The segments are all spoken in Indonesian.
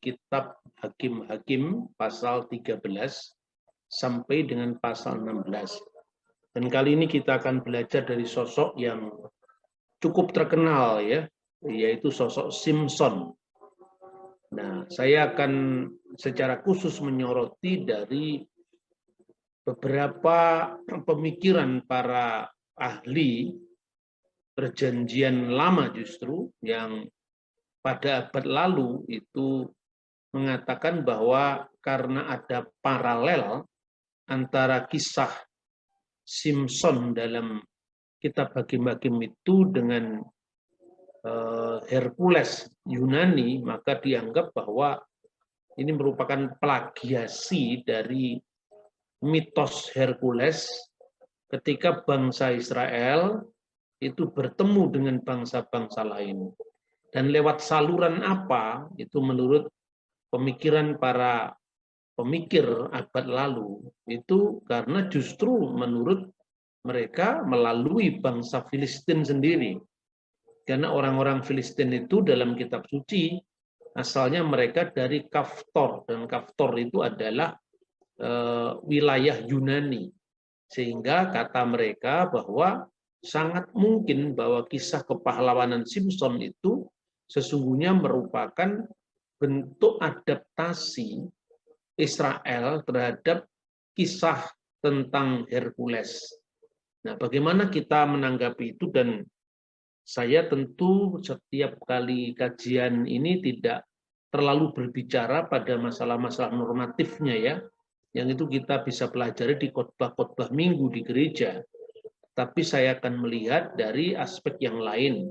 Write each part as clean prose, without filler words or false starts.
kitab Hakim-Hakim pasal 13 sampai dengan pasal 16. Dan kali ini kita akan belajar dari sosok yang cukup terkenal ya, yaitu sosok Simson. Nah, saya akan secara khusus menyoroti dari beberapa pemikiran para ahli perjanjian lama justru yang pada abad lalu itu mengatakan bahwa karena ada paralel antara kisah Simson dalam kitab Hakim-Hakim itu dengan Hercules Yunani, maka dianggap bahwa ini merupakan plagiasi dari mitos Hercules ketika bangsa Israel itu bertemu dengan bangsa-bangsa lain. Dan lewat saluran apa, itu menurut pemikiran para pemikir abad lalu, itu karena justru menurut mereka melalui bangsa Filistin sendiri. Karena orang-orang Filistin itu dalam kitab suci, asalnya mereka dari Kaftor, dan Kaftor itu adalah wilayah Yunani. Sehingga kata mereka bahwa sangat mungkin bahwa kisah kepahlawanan Simson itu sesungguhnya merupakan bentuk adaptasi Israel terhadap kisah tentang Hercules. Nah, bagaimana kita menanggapi itu? Dan saya tentu setiap kali kajian ini tidak terlalu berbicara pada masalah-masalah normatifnya ya, yang itu kita bisa pelajari di khotbah-khotbah minggu di gereja. Tapi saya akan melihat dari aspek yang lain.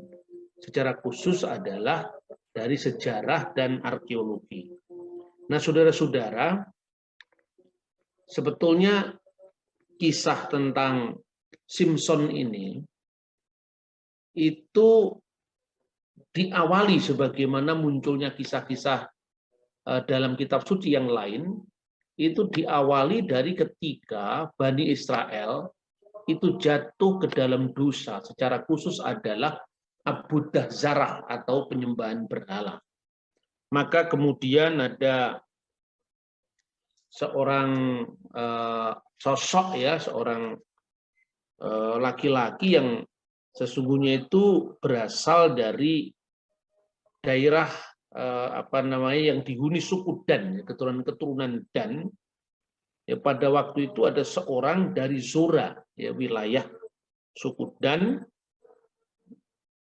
Secara khusus adalah dari sejarah dan arkeologi. Nah, saudara-saudara, sebetulnya kisah tentang Simson ini itu diawali sebagaimana munculnya kisah-kisah dalam kitab suci yang lain, itu diawali dari ketika Bani Israel itu jatuh ke dalam dosa, secara khusus adalah abudah zarah atau penyembahan berhala. Maka kemudian ada seorang sosok ya, seorang laki-laki yang sesungguhnya itu berasal dari daerah yang dihuni suku Dan, keturunan-keturunan Dan. Ya, pada waktu itu ada seorang dari Zora, ya, wilayah suku Dan,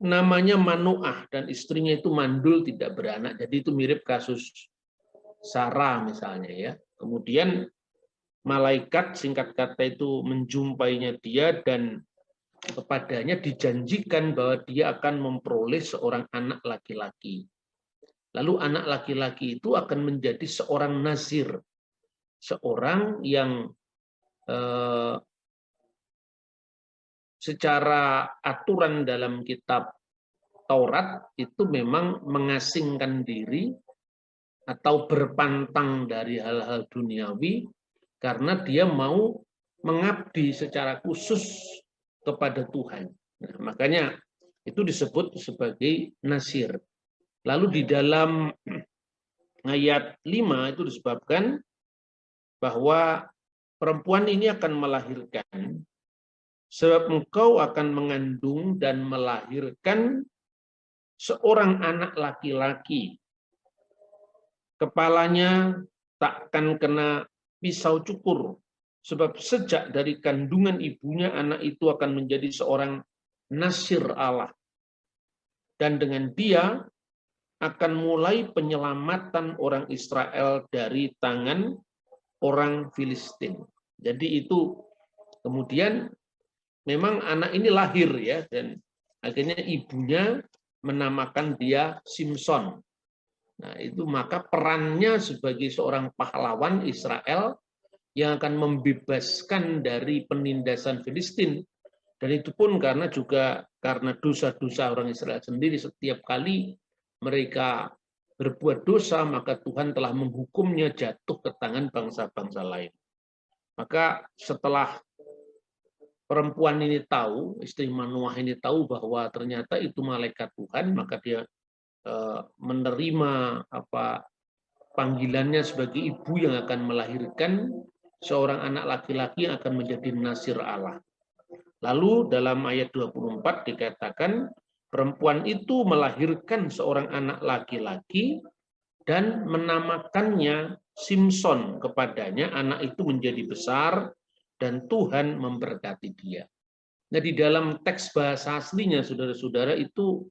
namanya Manoah, dan istrinya itu mandul tidak beranak. Jadi itu mirip kasus Sarah misalnya ya. Kemudian malaikat singkat kata itu menjumpainya dia dan kepadanya dijanjikan bahwa dia akan memperoleh seorang anak laki-laki. Lalu anak laki-laki itu akan menjadi seorang nazir, seorang yang secara aturan dalam kitab Taurat itu memang mengasingkan diri atau berpantang dari hal-hal duniawi karena dia mau mengabdi secara khusus kepada Tuhan. Nah, makanya itu disebut sebagai nazir. Lalu di dalam ayat 5 itu disebabkan bahwa perempuan ini akan melahirkan, sebab engkau akan mengandung dan melahirkan seorang anak laki-laki. Kepalanya takkan kena pisau cukur, sebab sejak dari kandungan ibunya anak itu akan menjadi seorang nasir Allah. Dan dengan dia akan mulai penyelamatan orang Israel dari tangan orang Filistin. Jadi itu kemudian memang anak ini lahir ya, dan akhirnya ibunya menamakan dia Simson. Nah, itu maka perannya sebagai seorang pahlawan Israel yang akan membebaskan dari penindasan Filistin. Dan itu pun karena dosa-dosa orang Israel sendiri. Setiap kali mereka berbuat dosa, maka Tuhan telah menghukumnya jatuh ke tangan bangsa-bangsa lain. Maka setelah perempuan ini tahu, istri Manoah ini tahu bahwa ternyata itu malaikat Tuhan, maka dia menerima panggilannya sebagai ibu yang akan melahirkan seorang anak laki-laki yang akan menjadi nasir Allah. Lalu dalam ayat 24 dikatakan perempuan itu melahirkan seorang anak laki-laki dan menamakannya Simson kepadanya. Anak itu menjadi besar dan Tuhan memberkati dia. Nah, di dalam teks bahasa aslinya, saudara-saudara, itu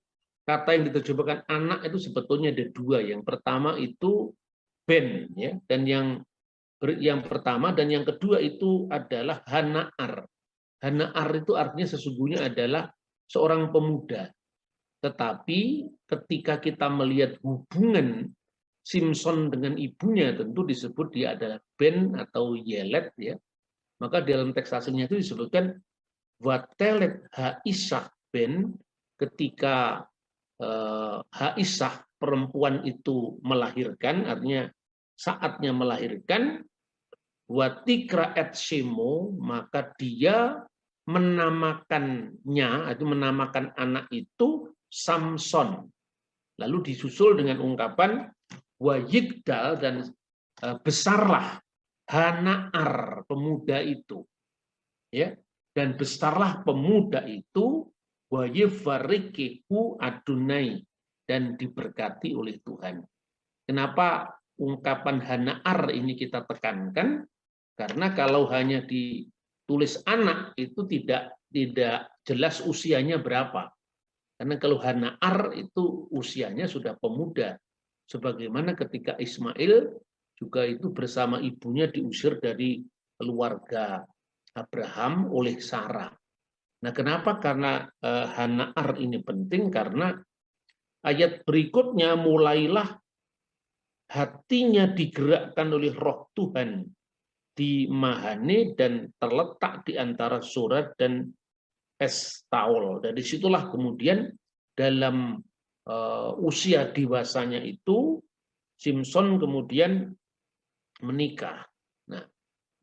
kata yang diterjemahkan anak itu sebetulnya ada dua. Yang pertama itu ben, ya, dan yang pertama dan yang kedua itu adalah Hanaar. Hanaar itu artinya sesungguhnya adalah seorang pemuda. Tetapi ketika kita melihat hubungan Simson dengan ibunya, tentu disebut dia adalah Ben atau Yelet, ya. Maka dalam teks aslinya itu disebutkan Watelet Haisah Ben, ketika Haisah perempuan itu melahirkan, artinya saatnya melahirkan, Watikra et Shemo, maka dia menamakannya, atau menamakan anak itu Samson. Lalu disusul dengan ungkapan Wayigdal, dan besarlah Hanaar, pemuda itu. Ya, dan besarlah pemuda itu Wayivarikihu Adonai, dan diberkati oleh Tuhan. Kenapa ungkapan Hanaar ini kita tekankan? Karena kalau hanya ditulis anak itu tidak jelas usianya berapa. Karena kalau Hanaar itu usianya sudah pemuda. Sebagaimana ketika Ismail juga itu bersama ibunya diusir dari keluarga Abraham oleh Sarah. Nah, kenapa? Karena Hanaar ini penting, karena ayat berikutnya mulailah hatinya digerakkan oleh Roh Tuhan di Mahane dan terletak di antara Surat dan Estaol. Dan disitulah kemudian dalam usia dewasanya itu Simson kemudian menikah. Nah,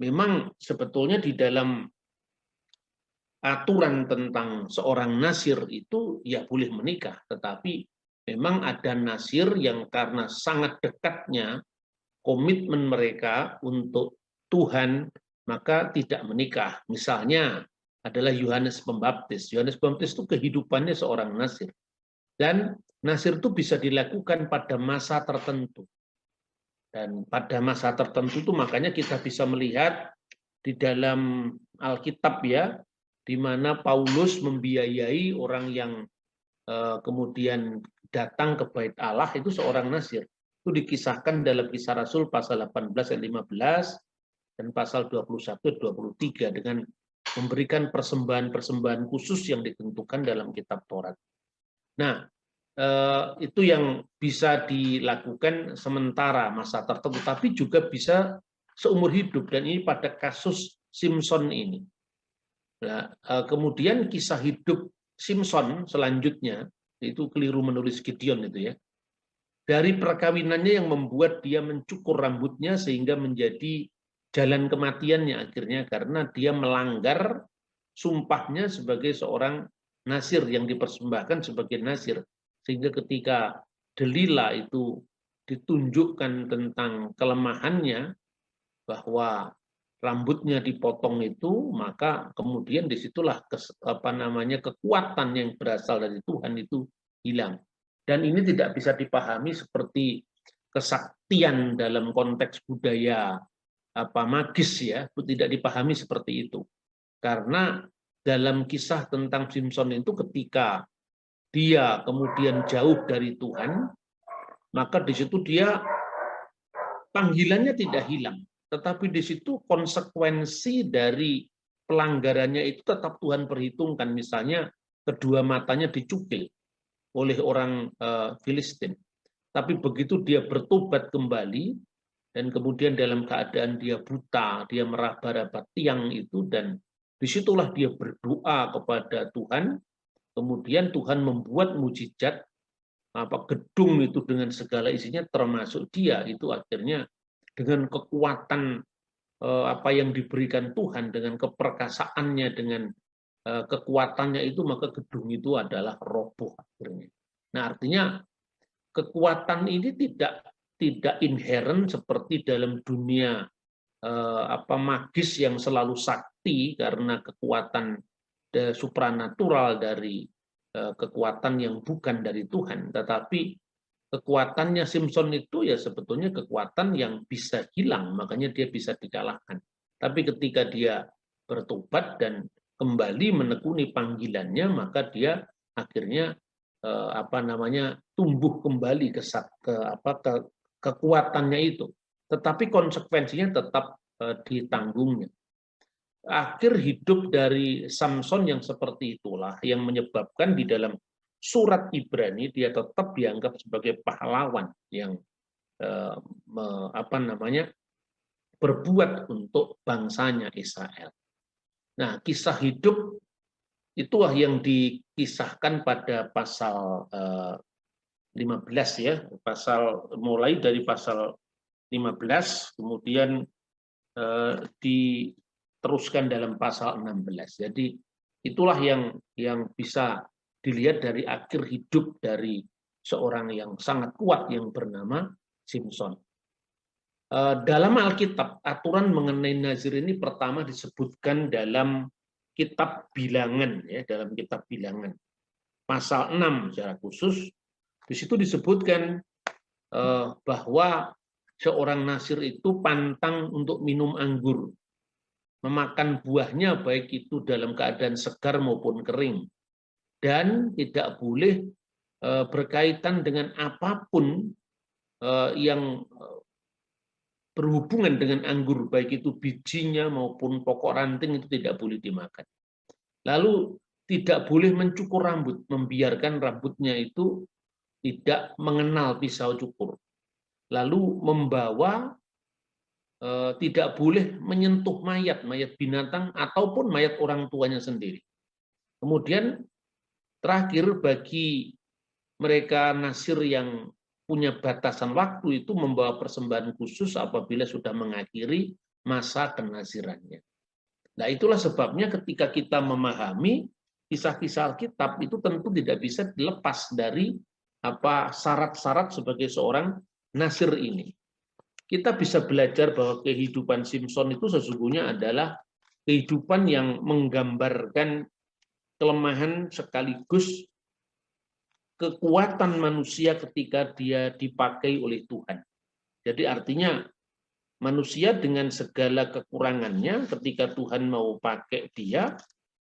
memang sebetulnya di dalam aturan tentang seorang nasir itu ya boleh menikah, tetapi memang ada nasir yang karena sangat dekatnya komitmen mereka untuk Tuhan, maka tidak menikah. Misalnya adalah Yohanes Pembaptis. Yohanes Pembaptis itu kehidupannya seorang nasir. Dan nasir itu bisa dilakukan pada masa tertentu. Dan pada masa tertentu itu makanya kita bisa melihat di dalam Alkitab, ya, di mana Paulus membiayai orang yang kemudian datang ke bait Allah itu seorang nasir. Itu dikisahkan dalam Kisah Rasul pasal 18 ayat 15 dan pasal 21 23 dengan memberikan persembahan-persembahan khusus yang ditentukan dalam kitab Taurat. Nah, itu yang bisa dilakukan sementara masa tertentu, tapi juga bisa seumur hidup, dan ini pada kasus Simson ini. Nah, kemudian kisah hidup Simson selanjutnya, itu keliru menulis Gideon itu, ya. Dari perkawinannya yang membuat dia mencukur rambutnya sehingga menjadi jalan kematiannya akhirnya, karena dia melanggar sumpahnya sebagai seorang nasir yang dipersembahkan sebagai nasir. Sehingga ketika Delila itu ditunjukkan tentang kelemahannya, bahwa rambutnya dipotong itu, maka kemudian disitulah kekuatan yang berasal dari Tuhan itu hilang. Dan ini tidak bisa dipahami seperti kesaktian dalam konteks budaya magis, ya, tidak dipahami seperti itu. Karena dalam kisah tentang Simson itu ketika dia kemudian jauh dari Tuhan, maka di situ dia panggilannya tidak hilang. Tetapi di situ konsekuensi dari pelanggarannya itu tetap Tuhan perhitungkan. Misalnya kedua matanya dicukil oleh orang Filistin. Tapi begitu dia bertobat kembali, dan kemudian dalam keadaan dia buta, dia meraba-raba tiang itu, dan disitulah dia berdoa kepada Tuhan. Kemudian Tuhan membuat mujizat, gedung itu dengan segala isinya termasuk dia, itu akhirnya dengan kekuatan apa yang diberikan Tuhan, dengan keperkasaannya, dengan kekuatannya itu, maka gedung itu adalah roboh akhirnya. Nah, artinya kekuatan ini tidak tidak inherent seperti dalam dunia magis yang selalu sakti karena kekuatan supranatural dari kekuatan yang bukan dari Tuhan, tetapi kekuatannya Simpson itu ya sebetulnya kekuatan yang bisa hilang, makanya dia bisa dikalahkan. Tapi ketika dia bertobat dan kembali menekuni panggilannya, maka dia akhirnya tumbuh kembali ke kekuatannya itu. Tetapi konsekuensinya tetap ditanggungnya. Akhir hidup dari Samson yang seperti itulah yang menyebabkan di dalam surat Ibrani dia tetap dianggap sebagai pahlawan yang berbuat untuk bangsanya Israel. Nah, kisah hidup itulah yang dikisahkan pada pasal 15 ya, mulai dari pasal 15 kemudian diteruskan dalam pasal 16. Jadi itulah yang bisa dilihat dari akhir hidup dari seorang yang sangat kuat yang bernama Simpson. Dalam Alkitab, aturan mengenai nazir ini pertama disebutkan dalam kitab Bilangan ya, dalam kitab Bilangan. Pasal 6 secara khusus di situ disebutkan bahwa seorang nazir itu pantang untuk minum anggur, memakan buahnya baik itu dalam keadaan segar maupun kering, dan tidak boleh berkaitan dengan apapun yang berhubungan dengan anggur, baik itu bijinya maupun pokok ranting itu tidak boleh dimakan. Lalu tidak boleh mencukur rambut, membiarkan rambutnya itu tidak mengenal pisau cukur. Lalu membawa tidak boleh menyentuh mayat binatang ataupun mayat orang tuanya sendiri. Kemudian terakhir bagi mereka nasir yang punya batasan waktu itu membawa persembahan khusus apabila sudah mengakhiri masa kenasirannya. Nah, itulah sebabnya ketika kita memahami kisah-kisah Alkitab itu tentu tidak bisa dilepas dari syarat-syarat sebagai seorang nasir ini. Kita bisa belajar bahwa kehidupan Simpson itu sesungguhnya adalah kehidupan yang menggambarkan kelemahan sekaligus kekuatan manusia ketika dia dipakai oleh Tuhan. Jadi artinya manusia dengan segala kekurangannya ketika Tuhan mau pakai dia,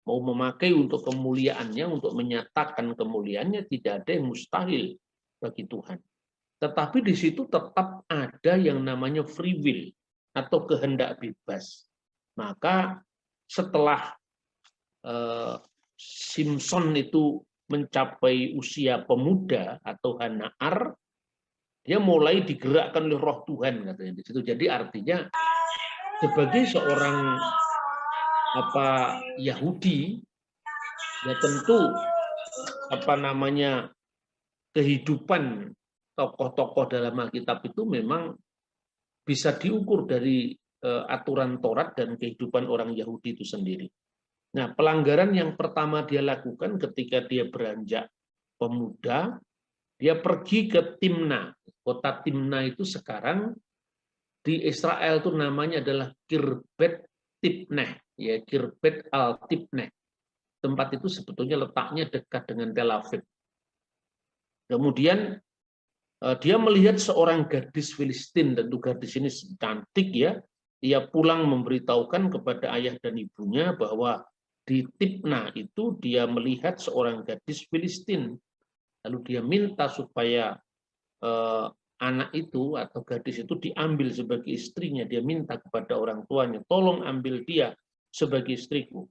mau memakai untuk kemuliaannya, untuk menyatakan kemuliaannya, tidak ada yang mustahil bagi Tuhan. Tetapi di situ tetap ada yang namanya free will atau kehendak bebas. Maka setelah Simpson itu mencapai usia pemuda atau Hanaar, dia mulai digerakkan oleh Roh Tuhan katanya di situ. Jadi artinya sebagai seorang Yahudi, ya tentu kehidupan tokoh-tokoh dalam Alkitab itu memang bisa diukur dari aturan Taurat dan kehidupan orang Yahudi itu sendiri. Nah, pelanggaran yang pertama dia lakukan ketika dia beranjak pemuda, dia pergi ke Timna. Kota Timna itu sekarang di Israel itu namanya adalah Kirbet Tipneh, ya Kirbet al Tipneh. Tempat itu sebetulnya letaknya dekat dengan Tel Aviv. Kemudian dia melihat seorang gadis Filistin, tentu gadis ini cantik ya. Dia pulang memberitahukan kepada ayah dan ibunya bahwa di Tipna itu dia melihat seorang gadis Filistin. Lalu dia minta supaya anak itu atau gadis itu diambil sebagai istrinya. Dia minta kepada orang tuanya, tolong ambil dia sebagai istriku.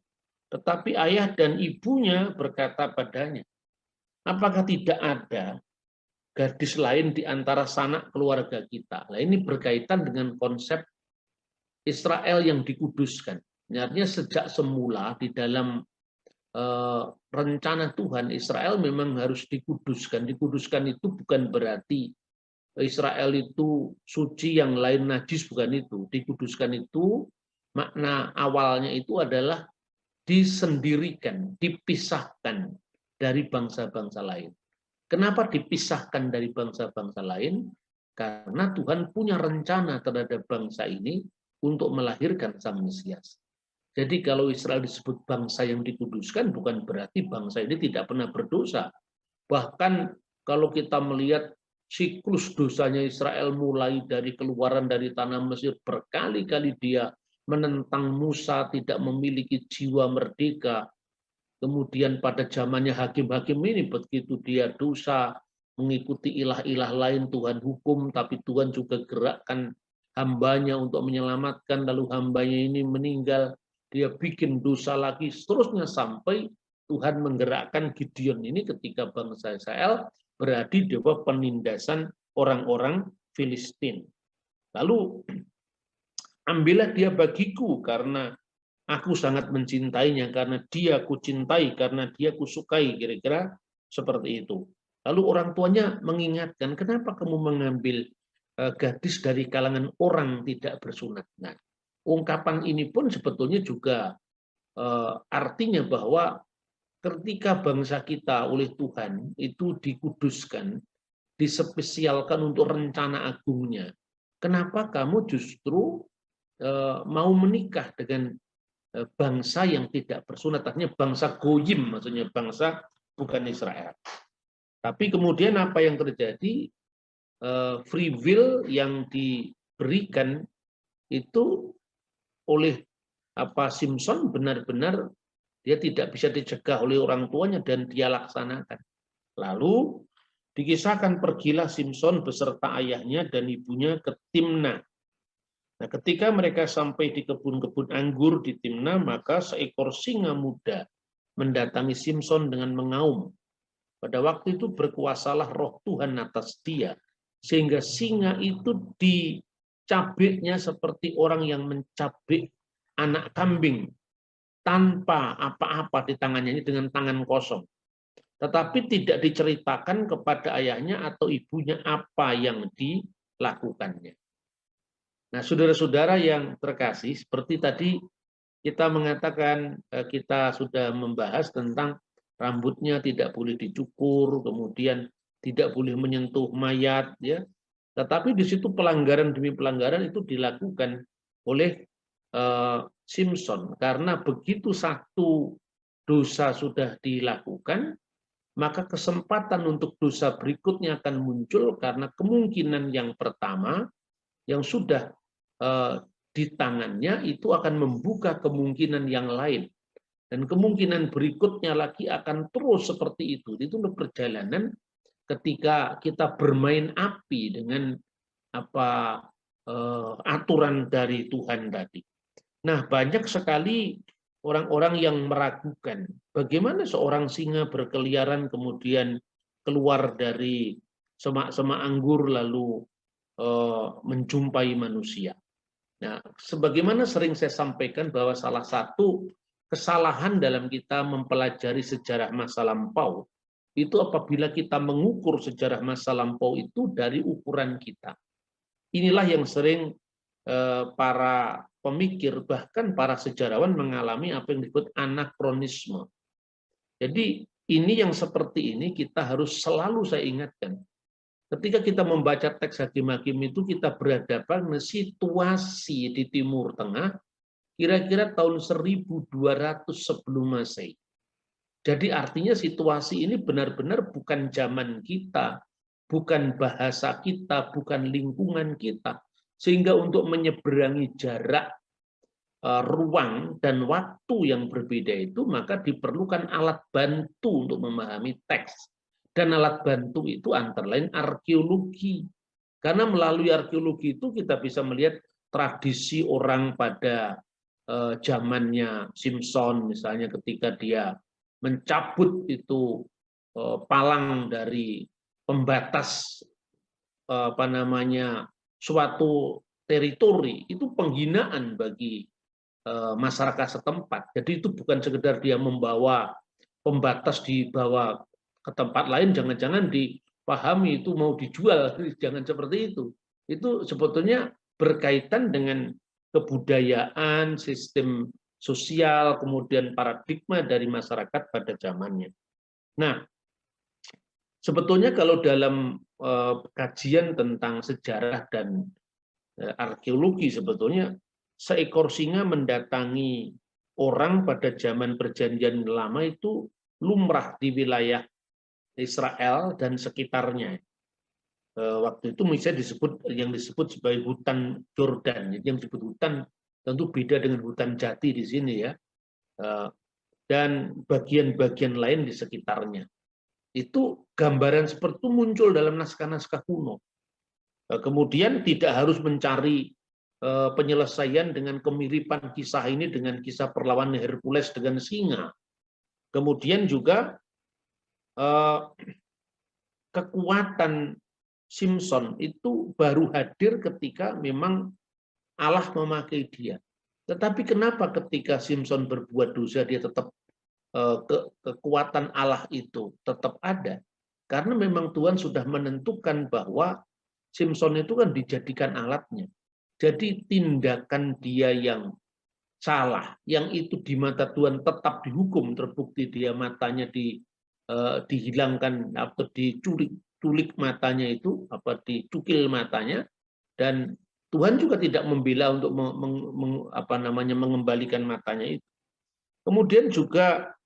Tetapi ayah dan ibunya berkata padanya, apakah tidak ada gadis lain di antara sanak keluarga kita? Nah, ini berkaitan dengan konsep Israel yang dikuduskan. Artinya sejak semula di dalam rencana Tuhan, Israel memang harus dikuduskan. Dikuduskan itu bukan berarti Israel itu suci yang lain najis, bukan itu. Dikuduskan itu makna awalnya itu adalah disendirikan, dipisahkan dari bangsa-bangsa lain. Kenapa dipisahkan dari bangsa-bangsa lain? Karena Tuhan punya rencana terhadap bangsa ini untuk melahirkan Sang Mesias. Jadi kalau Israel disebut bangsa yang dikuduskan, bukan berarti bangsa ini tidak pernah berdosa. Bahkan kalau kita melihat siklus dosanya Israel mulai dari keluaran dari tanah Mesir, berkali-kali dia menentang Musa, tidak memiliki jiwa merdeka. Kemudian pada zamannya hakim-hakim ini, begitu dia dosa, mengikuti ilah-ilah lain, Tuhan hukum, tapi Tuhan juga gerakkan hambanya untuk menyelamatkan, lalu hambanya ini meninggal, dia bikin dosa lagi, seterusnya sampai Tuhan menggerakkan Gideon ini ketika bangsa Israel berada di bawah penindasan orang-orang Filistin. Lalu, ambillah dia bagiku karena aku sangat mencintainya, karena dia kucintai, karena dia kusukai, kira-kira seperti itu. Lalu orang tuanya mengingatkan, kenapa kamu mengambil gadis dari kalangan orang tidak bersunat? Nah, ungkapan ini pun sebetulnya juga artinya bahwa ketika bangsa kita oleh Tuhan itu dikuduskan, dispesialkan untuk rencana agungnya, kenapa kamu justru mau menikah dengan bangsa yang tidak bersunat, artinya bangsa goyim, maksudnya bangsa bukan Israel. Tapi kemudian apa yang terjadi, free will yang diberikan itu oleh Simpson benar-benar dia tidak bisa dicegah oleh orang tuanya dan dia laksanakan. Lalu dikisahkan pergilah Simpson beserta ayahnya dan ibunya ke Timna. Nah, ketika mereka sampai di kebun-kebun anggur di Timna, maka seekor singa muda mendatangi Simpson dengan mengaum. Pada waktu itu berkuasalah roh Tuhan atas dia, sehingga singa itu dicabiknya seperti orang yang mencabik anak kambing tanpa apa-apa di tangannya, ini dengan tangan kosong. Tetapi tidak diceritakan kepada ayahnya atau ibunya apa yang dilakukannya. Nah, saudara-saudara yang terkasih, seperti tadi kita mengatakan, kita sudah membahas tentang rambutnya tidak boleh dicukur, kemudian tidak boleh menyentuh mayat, ya. Tetapi di situ pelanggaran demi pelanggaran itu dilakukan oleh Simpson, karena begitu satu dosa sudah dilakukan, maka kesempatan untuk dosa berikutnya akan muncul karena kemungkinan yang pertama yang sudah di tangannya itu akan membuka kemungkinan yang lain, dan kemungkinan berikutnya lagi akan terus seperti itu. Itu perjalanan ketika kita bermain api dengan aturan dari Tuhan tadi. Nah, banyak sekali orang-orang yang meragukan bagaimana seorang singa berkeliaran kemudian keluar dari semak-semak anggur lalu menjumpai manusia. Nah, sebagaimana sering saya sampaikan bahwa salah satu kesalahan dalam kita mempelajari sejarah masa lampau itu apabila kita mengukur sejarah masa lampau itu dari ukuran kita. Inilah yang sering para pemikir, bahkan para sejarawan mengalami apa yang disebut anakronisme. Jadi ini yang seperti ini kita harus selalu saya ingatkan. Ketika kita membaca teks hakim-hakim itu, kita berhadapan dengan situasi di Timur Tengah kira-kira tahun 1200 sebelum Masehi. Jadi artinya situasi ini benar-benar bukan zaman kita, bukan bahasa kita, bukan lingkungan kita. Sehingga untuk menyeberangi jarak, ruang, dan waktu yang berbeda itu, maka diperlukan alat bantu untuk memahami teks. Dan alat bantu itu antara lain arkeologi. Karena melalui arkeologi itu kita bisa melihat tradisi orang pada zamannya Simpson, misalnya ketika dia mencabut itu palang dari pembatas suatu teritori, itu penghinaan bagi masyarakat setempat. Jadi itu bukan sekedar dia membawa pembatas dibawa ke tempat lain, jangan-jangan dipahami itu mau dijual, jangan seperti itu. Itu sebetulnya berkaitan dengan kebudayaan, sistem sosial, kemudian paradigma dari masyarakat pada zamannya. Nah, Sebetulnya kalau dalam kajian tentang sejarah dan arkeologi, sebetulnya seekor singa mendatangi orang pada zaman perjanjian lama itu lumrah di wilayah Israel dan sekitarnya. Waktu itu misalnya yang disebut sebagai hutan Jordan. Yang disebut hutan tentu beda dengan hutan jati di sini ya. Dan bagian-bagian lain di sekitarnya. Itu gambaran seperti itu muncul dalam naskah-naskah kuno. Kemudian tidak harus mencari penyelesaian dengan kemiripan kisah ini dengan kisah perlawanan Hercules dengan singa. Kemudian juga kekuatan Simpson itu baru hadir ketika memang Allah memakai dia. Tetapi kenapa ketika Simpson berbuat dosa dia tetap kekuatan Allah itu tetap ada? Karena memang Tuhan sudah menentukan bahwa Simpson itu kan dijadikan alatnya. Jadi tindakan dia yang salah, yang itu di mata Tuhan tetap dihukum, terbukti dia matanya dihilangkan atau diculik matanya itu, dicukil matanya, dan Tuhan juga tidak membela untuk mengembalikan matanya itu. Kemudian juga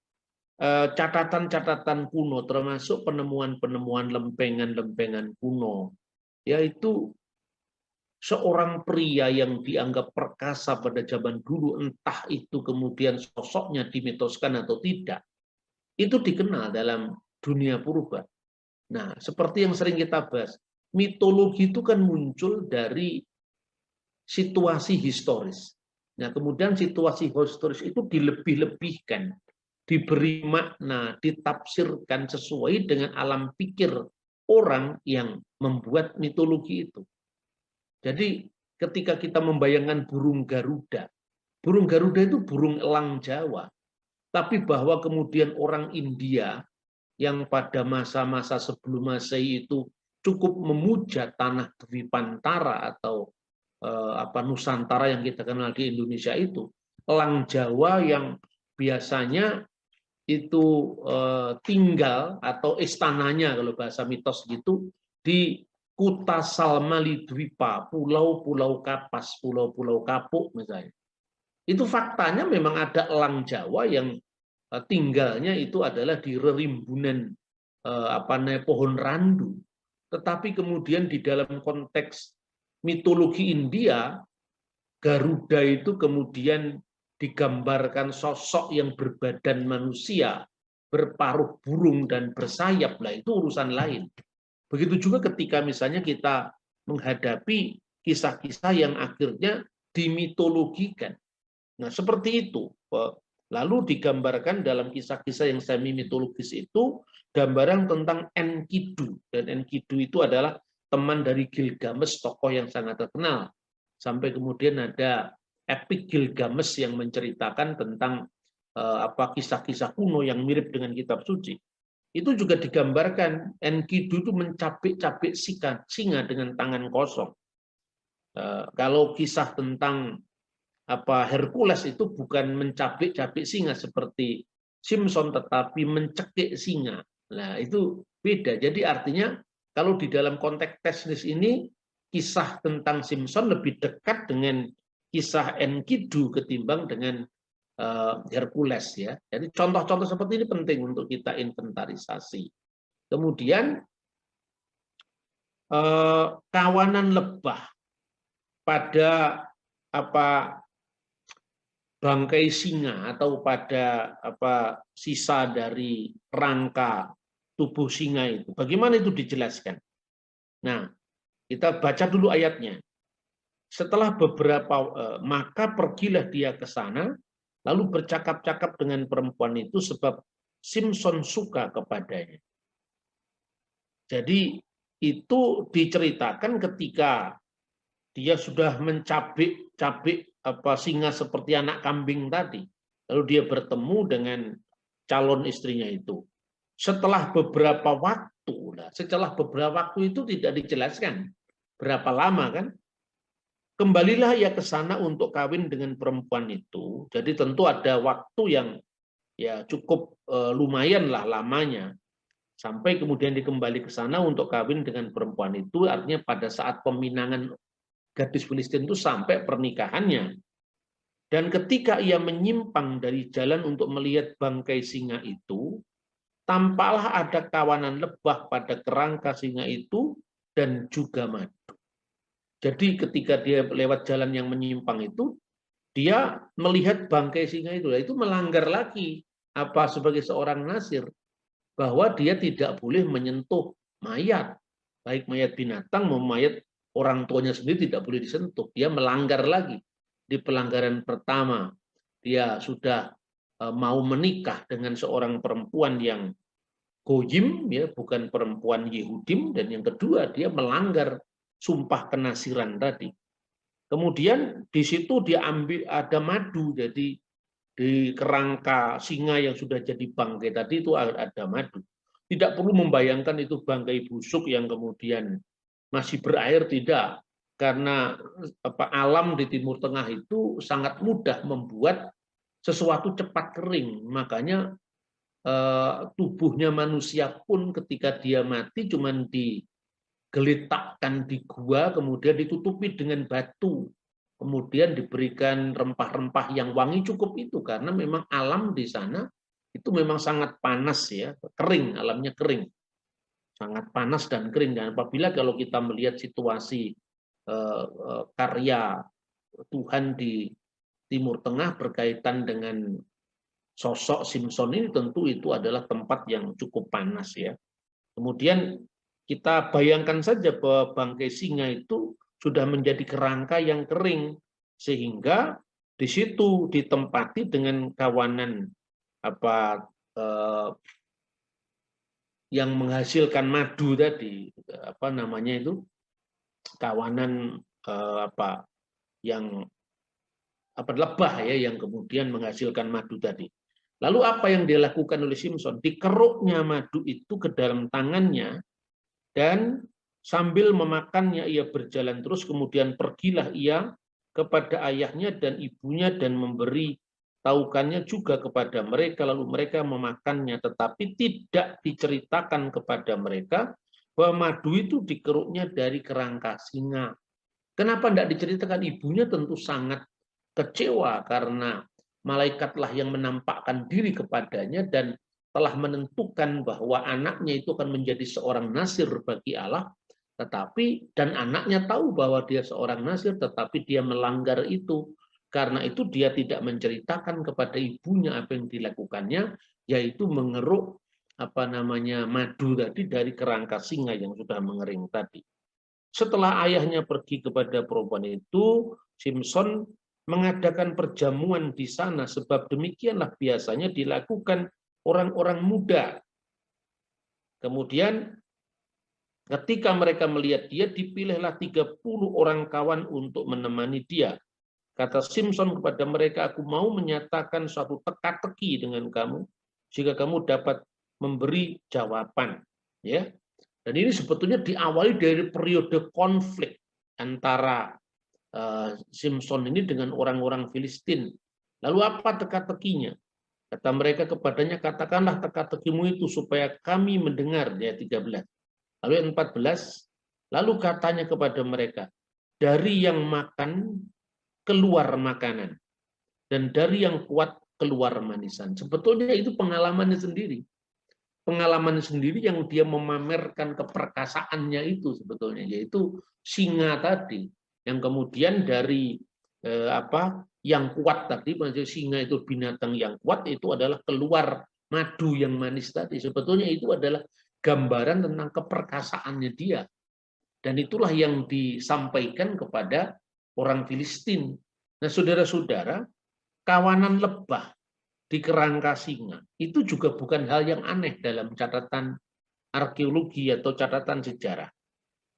catatan-catatan kuno, termasuk penemuan-penemuan lempengan-lempengan kuno, yaitu seorang pria yang dianggap perkasa pada zaman dulu, entah itu kemudian sosoknya dimitoskan atau tidak, itu dikenal dalam dunia purba. Nah, seperti yang sering kita bahas, mitologi itu kan muncul dari situasi historis. Nah, kemudian situasi historis itu dilebih-lebihkan, diberi makna, ditafsirkan sesuai dengan alam pikir orang yang membuat mitologi itu. Jadi ketika kita membayangkan burung Garuda itu burung elang Jawa. Tapi bahwa kemudian orang India yang pada masa-masa sebelum Masehi itu cukup memuja tanah Dwipantara atau Nusantara yang kita kenal di Indonesia itu, elang Jawa yang biasanya itu tinggal atau istananya kalau bahasa mitos gitu di Kuta Salmalidwipa, pulau-pulau kapas, pulau-pulau kapuk misalnya. Itu faktanya memang ada elang Jawa yang tinggalnya itu adalah di rerimbunan pohon randu. Tetapi kemudian di dalam konteks mitologi India, Garuda itu kemudian digambarkan sosok yang berbadan manusia, berparuh burung dan bersayap. Lah itu urusan lain. Begitu juga ketika misalnya kita menghadapi kisah-kisah yang akhirnya dimitologikan. Nah, seperti itu. Lalu digambarkan dalam kisah-kisah yang semi mitologis itu gambaran tentang Enkidu. Dan Enkidu itu adalah teman dari Gilgamesh, tokoh yang sangat terkenal. Sampai kemudian ada epik Gilgamesh yang menceritakan tentang kisah-kisah kuno yang mirip dengan kitab suci. Itu juga digambarkan Enkidu itu mencapik-capik singa dengan tangan kosong. Kalau kisah tentang Hercules itu bukan mencapik-capik singa seperti Simpson, tetapi mencekik singa. Nah, itu beda. Jadi artinya kalau di dalam konteks teknis ini kisah tentang Simpson lebih dekat dengan kisah Enkidu ketimbang dengan Hercules ya. Jadi contoh-contoh seperti ini penting untuk kita inventarisasi. Kemudian kawanan lebah pada bangkai singa atau pada sisa dari rangka tubuh singa itu. Bagaimana itu dijelaskan? Nah, kita baca dulu ayatnya. Setelah maka pergilah dia ke sana, lalu bercakap-cakap dengan perempuan itu sebab Simpson suka kepadanya. Jadi itu diceritakan ketika dia sudah mencabik-cabik singa seperti anak kambing tadi. Lalu dia bertemu dengan calon istrinya itu. Setelah beberapa waktu itu tidak dijelaskan berapa lama kan. Kembalilah ia ke sana untuk kawin dengan perempuan itu. Jadi tentu ada waktu yang ya cukup lumayan lah lamanya. Sampai kemudian dikembali ke sana untuk kawin dengan perempuan itu, artinya pada saat peminangan gadis Filistin itu sampai pernikahannya. Dan ketika ia menyimpang dari jalan untuk melihat bangkai singa itu, tampaklah ada kawanan lebah pada kerangka singa itu dan juga madu. Jadi ketika dia lewat jalan yang menyimpang itu, dia melihat bangkai singa itu melanggar lagi apa sebagai seorang nasir, bahwa dia tidak boleh menyentuh mayat, baik mayat binatang maupun mayat orang tuanya sendiri tidak boleh disentuh. Dia melanggar lagi. Di pelanggaran pertama, dia sudah mau menikah dengan seorang perempuan yang goyim, ya, bukan perempuan Yehudim, dan yang kedua dia melanggar sumpah kenasiran tadi. Kemudian di situ dia ambil ada madu, jadi di kerangka singa yang sudah jadi bangkai tadi itu ada madu. Tidak perlu membayangkan itu bangkai busuk yang kemudian masih berair, tidak. Karena alam di Timur Tengah itu sangat mudah membuat sesuatu cepat kering. Makanya tubuhnya manusia pun ketika dia mati cuman digeletakkan di gua, kemudian ditutupi dengan batu. Kemudian diberikan rempah-rempah yang wangi, cukup itu, karena memang alam di sana itu memang sangat panas, ya, kering, alamnya kering, sangat panas dan kering. Dan apabila kalau kita melihat situasi karya Tuhan di Timur Tengah berkaitan dengan sosok Simpson ini, tentu itu adalah tempat yang cukup panas, ya. Kemudian kita bayangkan saja bahwa bangkai singa itu sudah menjadi kerangka yang kering, sehingga di situ ditempati dengan kawanan yang menghasilkan madu tadi, itu kawanan yang lebah, ya, yang kemudian menghasilkan madu tadi. Lalu apa yang dilakukan oleh Simpson? Dikeruknya madu itu ke dalam tangannya, dan sambil memakannya ia berjalan terus, kemudian pergilah ia kepada ayahnya dan ibunya dan memberi tahukannya juga kepada mereka, lalu mereka memakannya, tetapi tidak diceritakan kepada mereka bahwa madu itu dikeruknya dari kerangka singa. Kenapa tidak diceritakan? Ibunya tentu sangat kecewa karena malaikatlah yang menampakkan diri kepadanya dan telah menentukan bahwa anaknya itu akan menjadi seorang nasir bagi Allah, tetapi dan anaknya tahu bahwa dia seorang nasir, tetapi dia melanggar itu. Karena itu dia tidak menceritakan kepada ibunya apa yang dilakukannya, yaitu mengeruk madu tadi dari kerangka singa yang sudah mengering tadi. Setelah ayahnya pergi kepada perempuan itu, Simpson mengadakan perjamuan di sana, sebab demikianlah biasanya dilakukan orang-orang muda. Kemudian ketika mereka melihat dia, dipilihlah 30 orang kawan untuk menemani dia. Kata Simpson kepada mereka, aku mau menyatakan suatu teka-teki dengan kamu, jika kamu dapat memberi jawaban. Ya. Dan ini sebetulnya diawali dari periode konflik antara Simpson ini dengan orang-orang Filistin. Lalu apa teka-tekinya? Kata mereka kepadanya, katakanlah teka-tekimu itu supaya kami mendengar. Ya, 13. Lalu yang 14, lalu katanya kepada mereka, dari yang makan keluar makanan, dan dari yang kuat keluar manisan. Sebetulnya itu pengalamannya sendiri. Pengalaman sendiri yang dia memamerkan keperkasaannya itu sebetulnya, yaitu singa tadi, yang kemudian dari yang kuat tadi, singa itu binatang yang kuat, itu adalah keluar madu yang manis tadi. Sebetulnya itu adalah gambaran tentang keperkasaannya dia, dan itulah yang disampaikan kepada orang Filistin. Nah, saudara-saudara, kawanan lebah di kerangka singa itu juga bukan hal yang aneh dalam catatan arkeologi atau catatan sejarah.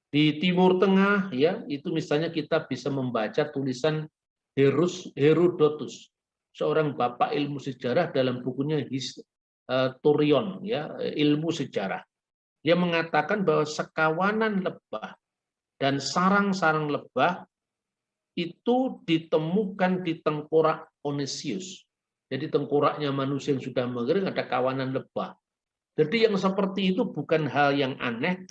Di Timur Tengah, ya, itu misalnya kita bisa membaca tulisan Herodotus, seorang bapak ilmu sejarah, dalam bukunya Historion, ya, ilmu sejarah. Dia mengatakan bahwa sekawanan lebah dan sarang-sarang lebah itu ditemukan di tengkorak Onesius. Jadi tengkoraknya manusia yang sudah mengering, ada kawanan lebah. Jadi yang seperti itu bukan hal yang aneh.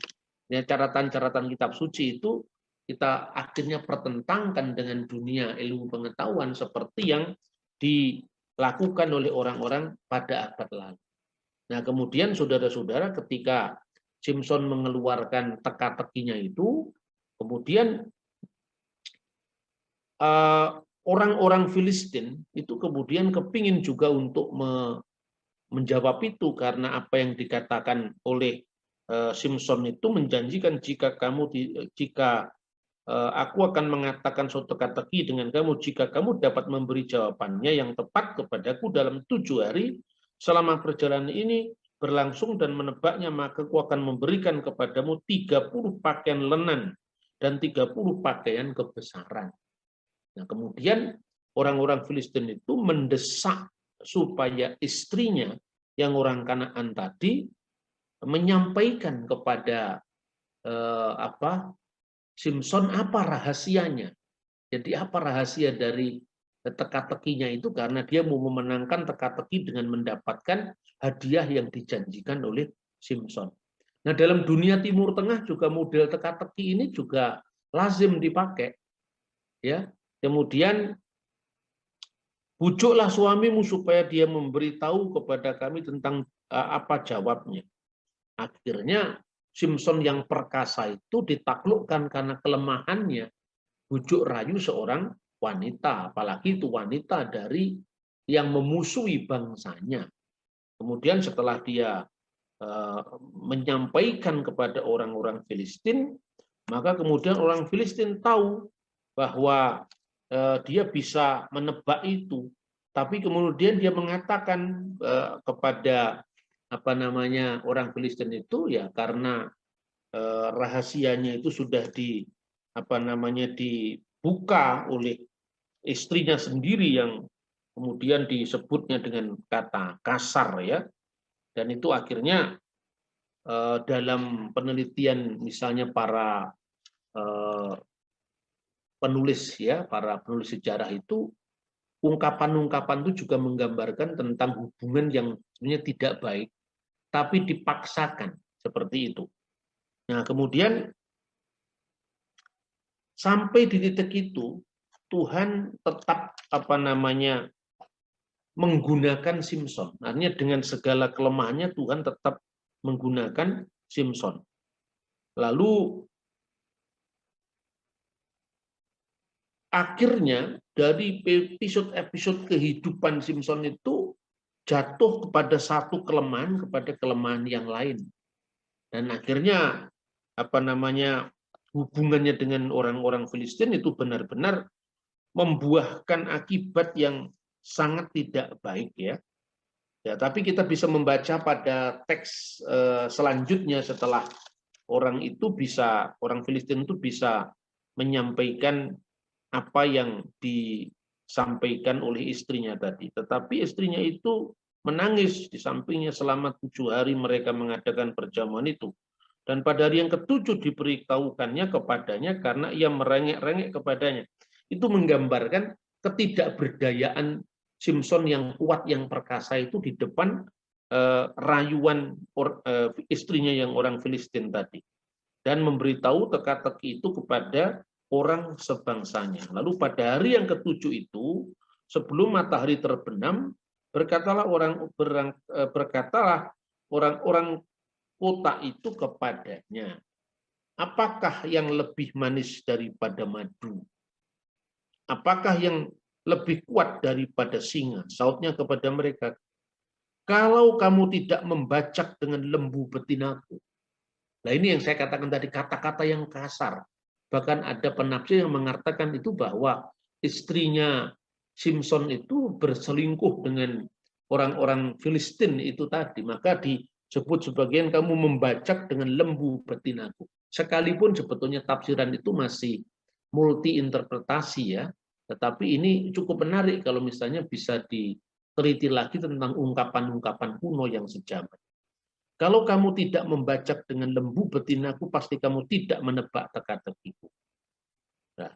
Ya, catatan-catatan kitab suci itu kita akhirnya pertentangkan dengan dunia ilmu pengetahuan seperti yang dilakukan oleh orang-orang pada abad lalu. Nah, kemudian saudara-saudara ketika Simpson mengeluarkan teka-tekinya itu, kemudian orang-orang Filistin itu kemudian kepingin juga untuk menjawab itu karena apa yang dikatakan oleh Simpson itu menjanjikan jika aku akan mengatakan suatu teka-teki dengan kamu jika kamu dapat memberi jawabannya yang tepat kepadaku dalam 7 hari selama perjalanan ini berlangsung dan menebaknya maka aku akan memberikan kepadamu 30 pakaian lenan dan 30 pakaian kebesaran. Nah, kemudian orang-orang Filistin itu mendesak supaya istrinya yang orang Kanaan tadi menyampaikan kepada Simpson apa rahasianya. Jadi apa rahasia dari teka-tekinya itu karena dia mau memenangkan teka-teki dengan mendapatkan hadiah yang dijanjikan oleh Simpson. Nah, dalam dunia Timur Tengah juga model teka-teki ini juga lazim dipakai. Ya. Kemudian bujuklah suamimu supaya dia memberitahu kepada kami tentang apa jawabnya. Akhirnya Simpson yang perkasa itu ditaklukkan karena kelemahannya bujuk rayu seorang wanita, apalagi itu wanita dari yang memusuhi bangsanya. Kemudian setelah dia menyampaikan kepada orang-orang Filistin, maka kemudian orang Filistin tahu bahwa dia bisa menebak itu. Tapi kemudian dia mengatakan kepada orang Filistin itu ya karena rahasianya itu sudah dibuka oleh istrinya sendiri yang kemudian disebutnya dengan kata kasar ya. Dan itu akhirnya dalam penelitian misalnya para penulis sejarah itu ungkapan-ungkapan itu juga menggambarkan tentang hubungan yang sebenarnya tidak baik tapi dipaksakan seperti itu. Nah, kemudian sampai di titik itu Tuhan tetap menggunakan Simpson. Artinya dengan segala kelemahannya Tuhan tetap menggunakan Simpson. Lalu akhirnya dari episode-episode kehidupan Simpson itu jatuh kepada satu kelemahan kepada kelemahan yang lain. Dan akhirnya hubungannya dengan orang-orang Filistin itu benar-benar membuahkan akibat yang sangat tidak baik ya. Ya, tapi kita bisa membaca pada teks selanjutnya setelah orang Filistin itu bisa menyampaikan apa yang disampaikan oleh istrinya tadi. Tetapi istrinya itu menangis di sampingnya selama 7 hari mereka mengadakan perjamuan itu. Dan pada hari yang ke-7 diberitahukannya kepadanya karena ia merengek-rengek kepadanya. Itu menggambarkan ketidakberdayaan Simpson yang kuat, yang perkasa itu di depan rayuan istrinya yang orang Filistin tadi. Dan memberitahu teka-teki itu kepada orang sebangsanya. Lalu pada hari yang ke-7 itu, sebelum matahari terbenam, berkatalah orang-orang kota itu kepadanya, apakah yang lebih manis daripada madu? Apakah yang lebih kuat daripada singa? Sautnya kepada mereka, kalau kamu tidak membacak dengan lembu betinaku. Nah, ini yang saya katakan tadi, kata-kata yang kasar. Bahkan ada penafsir yang mengatakan itu bahwa istrinya Simpson itu berselingkuh dengan orang-orang Filistin itu tadi. Maka disebut sebagian kamu membacak dengan lembu betinaku. Sekalipun sebetulnya tafsiran itu masih multi interpretasi ya. Tetapi ini cukup menarik kalau misalnya bisa diteliti lagi tentang ungkapan-ungkapan kuno yang sejaman. Kalau kamu tidak membacak dengan lembu betinaku, pasti kamu tidak menebak teka-tekiku. Nah,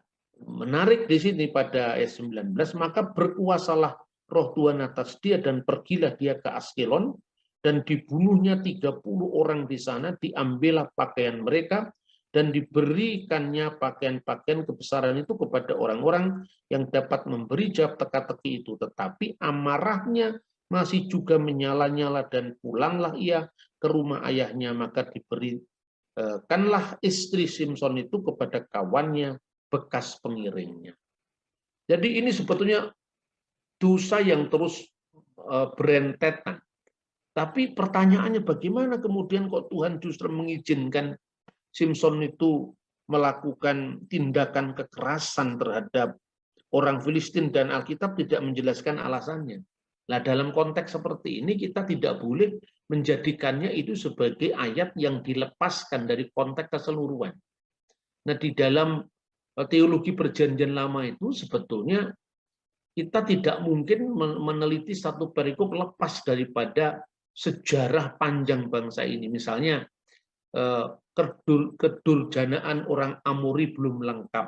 menarik di sini pada ayat 19, maka berkuasalah roh Tuhan atas dia dan pergilah dia ke Askelon dan dibunuhnya 30 orang di sana, diambillah pakaian mereka dan diberikannya pakaian-pakaian kebesaran itu kepada orang-orang yang dapat memberi jawab teka-teki itu. Tetapi amarahnya masih juga menyala-nyala dan pulanglah ia ke rumah ayahnya, maka diberikanlah istri Simson itu kepada kawannya bekas pengiringnya. Jadi ini sebetulnya dosa yang terus berentetan. Tapi pertanyaannya bagaimana kemudian kok Tuhan justru mengizinkan Simson itu melakukan tindakan kekerasan terhadap orang Filistin dan Alkitab tidak menjelaskan alasannya. Nah, dalam konteks seperti ini kita tidak boleh menjadikannya itu sebagai ayat yang dilepaskan dari konteks keseluruhan. Nah, di dalam teologi Perjanjian Lama itu sebetulnya kita tidak mungkin meneliti satu perikop lepas daripada sejarah panjang bangsa ini. Misalnya kedurjanaan orang Amori belum lengkap.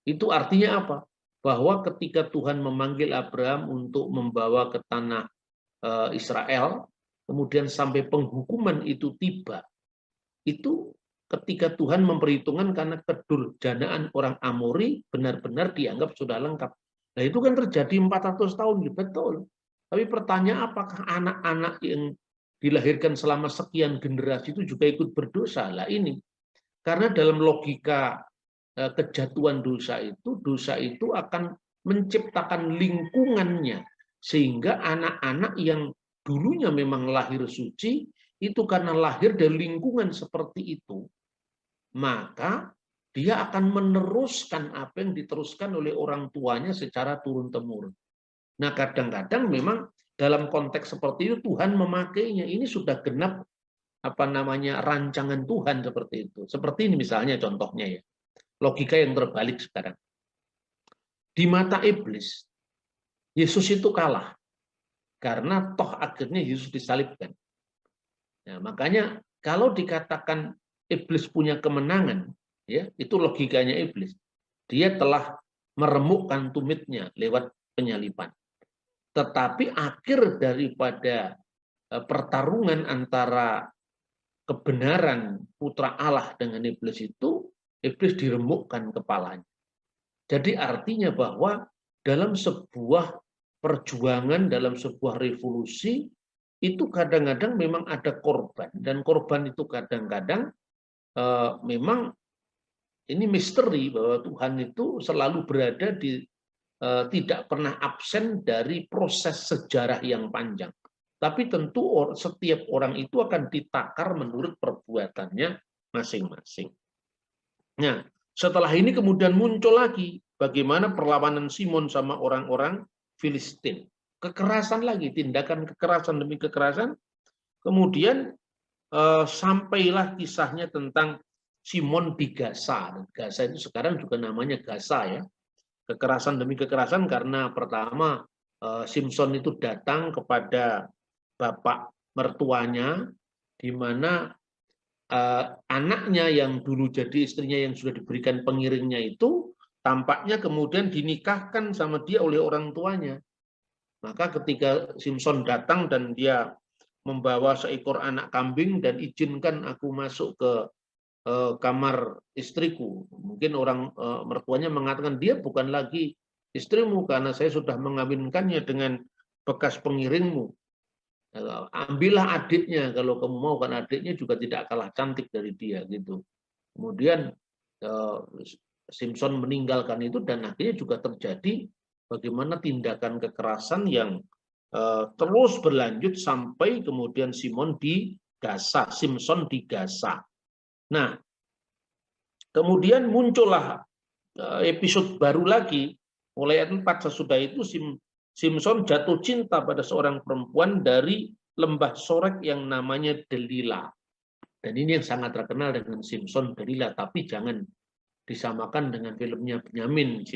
Itu artinya apa? Bahwa ketika Tuhan memanggil Abraham untuk membawa ke tanah Israel, kemudian sampai penghukuman itu tiba, itu ketika Tuhan memperhitungkan karena kedurjanaan orang Amori benar-benar dianggap sudah lengkap. Nah itu kan terjadi 400 tahun, betul. Tapi pertanyaan apakah anak-anak yang dilahirkan selama sekian generasi itu juga ikut berdosa? Lah ini, karena dalam logika kejatuhan dosa itu akan menciptakan lingkungannya. Sehingga anak-anak yang dulunya memang lahir suci, itu karena lahir dari lingkungan seperti itu, maka dia akan meneruskan apa yang diteruskan oleh orang tuanya secara turun-temurun. Nah, kadang-kadang memang dalam konteks seperti itu Tuhan memakainya. Ini sudah genap rancangan Tuhan seperti itu. Seperti ini misalnya contohnya ya. Logika yang terbalik sekarang. Di mata iblis, Yesus itu kalah karena toh akhirnya Yesus disalibkan. Nah, makanya kalau dikatakan iblis punya kemenangan, ya, itu logikanya iblis. Dia telah meremukkan tumitnya lewat penyaliban. Tetapi akhir daripada pertarungan antara kebenaran putra Allah dengan iblis itu, iblis diremukkan kepalanya. Jadi artinya bahwa dalam sebuah perjuangan, dalam sebuah revolusi, itu kadang-kadang memang ada korban. Dan korban itu kadang-kadang memang ini misteri bahwa Tuhan itu selalu berada di tidak pernah absen dari proses sejarah yang panjang. Tapi tentu setiap orang itu akan ditakar menurut perbuatannya masing-masing. Nah, setelah ini kemudian muncul lagi bagaimana perlawanan Simon sama orang-orang Filistin. Kekerasan lagi, tindakan kekerasan demi kekerasan. Kemudian sampailah kisahnya tentang Simon di Gaza. Gaza itu sekarang juga namanya Gaza ya. Kekerasan demi kekerasan karena pertama Simson itu datang kepada bapak mertuanya, di mana anaknya yang dulu jadi istrinya yang sudah diberikan pengiringnya itu tampaknya kemudian dinikahkan sama dia oleh orang tuanya. Maka ketika Simson datang dan dia membawa seekor anak kambing dan izinkan aku masuk ke kamar istriku. Mungkin orang mertuanya mengatakan dia bukan lagi istrimu karena saya sudah mengawinkannya dengan bekas pengiringmu. Ambillah adiknya kalau kamu mau, kan adiknya juga tidak kalah cantik dari dia gitu. Kemudian Simson meninggalkan itu dan akhirnya juga terjadi bagaimana tindakan kekerasan yang terus berlanjut sampai kemudian Simson di Gaza. Nah, kemudian muncullah episode baru lagi mulai ayat 4. Sesudah itu Simson jatuh cinta pada seorang perempuan dari lembah Sorek yang namanya Delila. Dan ini yang sangat terkenal dengan Simson Delila, tapi jangan disamakan dengan filmnya Benyamin,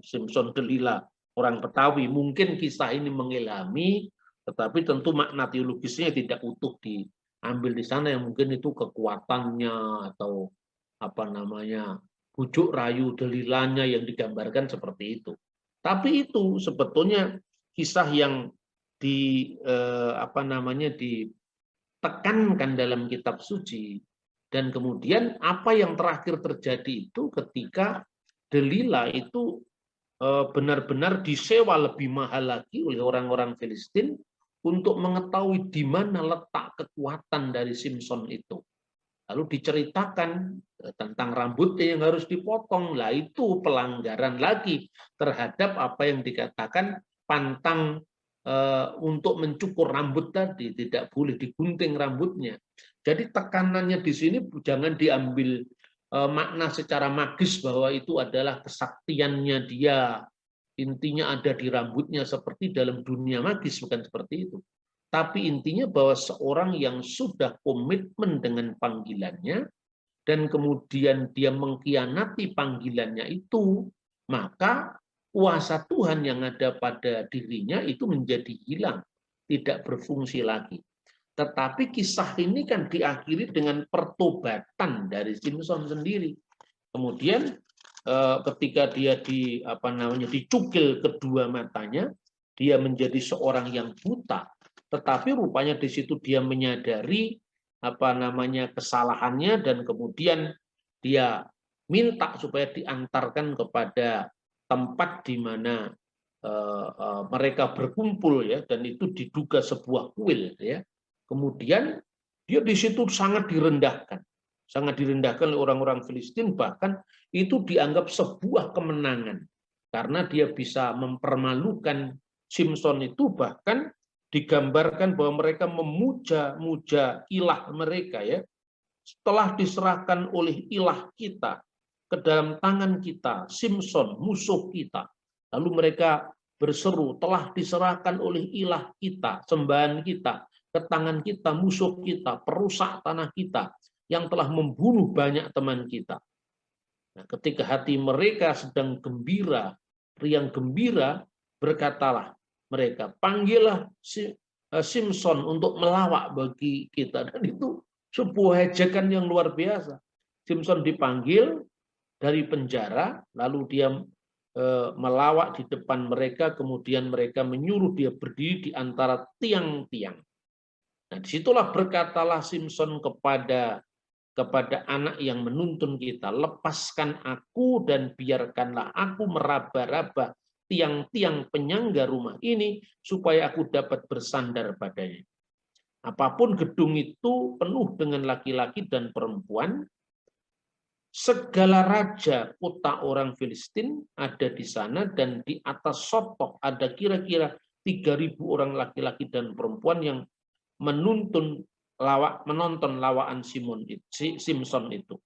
Simson Delila, orang Betawi. Mungkin kisah ini mengilhami, tetapi tentu makna teologisnya tidak utuh diambil di sana, yang mungkin itu kekuatannya atau bujuk rayu Delilanya yang digambarkan seperti itu. Tapi itu sebetulnya kisah yang tekankan dalam kitab suci. Dan kemudian apa yang terakhir terjadi itu ketika Delila itu benar-benar disewa lebih mahal lagi oleh orang-orang Filistin untuk mengetahui di mana letak kekuatan dari Simson itu. Lalu diceritakan tentang rambutnya yang harus dipotong. Lah itu pelanggaran lagi terhadap apa yang dikatakan pantang untuk mencukur rambut tadi, tidak boleh digunting rambutnya. Jadi tekanannya di sini jangan diambil makna secara magis bahwa itu adalah kesaktiannya dia, intinya ada di rambutnya seperti dalam dunia magis, bukan seperti itu. Tapi intinya bahwa seorang yang sudah komitmen dengan panggilannya dan kemudian dia mengkhianati panggilannya itu, maka kuasa Tuhan yang ada pada dirinya itu menjadi hilang, tidak berfungsi lagi. Tetapi kisah ini kan diakhiri dengan pertobatan dari Simson sendiri. Kemudian ketika dia dicukil kedua matanya, dia menjadi seorang yang buta. Tetapi rupanya di situ dia menyadari kesalahannya dan kemudian dia minta supaya diantarkan kepada tempat di mana mereka berkumpul ya, dan itu diduga sebuah kuil ya. Kemudian dia di situ sangat direndahkan oleh orang-orang Filistin, bahkan itu dianggap sebuah kemenangan karena dia bisa mempermalukan Simson itu, bahkan digambarkan bahwa mereka memuja-muja ilah mereka ya. Setelah diserahkan oleh ilah kita ke dalam tangan kita, Simson musuh kita. Lalu mereka berseru, telah diserahkan oleh ilah kita, sembahan kita, ke tangan kita, musuh kita, perusak tanah kita, yang telah membunuh banyak teman kita. Nah, ketika hati mereka sedang gembira, riang gembira, berkatalah mereka, panggillah Simson untuk melawak bagi kita. Dan itu sebuah ejekan yang luar biasa. Simson dipanggil dari penjara, lalu dia melawak di depan mereka, kemudian mereka menyuruh dia berdiri di antara tiang-tiang. Nah, disitulah berkatalah Simson kepada anak yang menuntun kita, lepaskan aku dan biarkanlah aku meraba-raba tiang-tiang penyangga rumah ini supaya aku dapat bersandar padanya. Apapun gedung itu penuh dengan laki-laki dan perempuan, segala raja kota orang Filistin ada di sana, dan di atas sotoh ada kira-kira 3.000 orang laki-laki dan perempuan yang menonton lawakan Simson itu.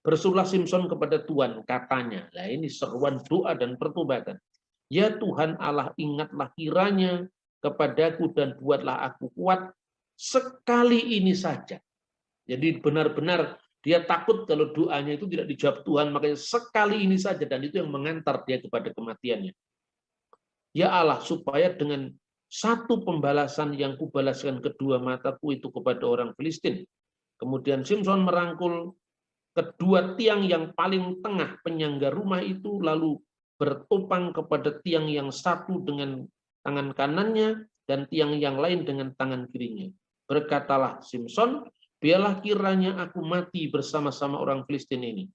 Berserulah Simson kepada Tuhan, katanya. Nah, ini seruan doa dan pertobatan. Ya Tuhan Allah, ingatlah kiranya kepadaku dan buatlah aku kuat sekali ini saja. Jadi benar-benar dia takut kalau doanya itu tidak dijawab Tuhan, makanya sekali ini saja, dan itu yang mengantar dia kepada kematiannya. Ya Allah, supaya dengan satu pembalasan yang kubalaskan kedua mataku itu kepada orang Filistin. Kemudian Simson merangkul kedua tiang yang paling tengah penyangga rumah itu, lalu bertopang kepada tiang yang satu dengan tangan kanannya dan tiang yang lain dengan tangan kirinya. Berkatalah Simson, biarlah kiranya aku mati bersama-sama orang Filistin ini.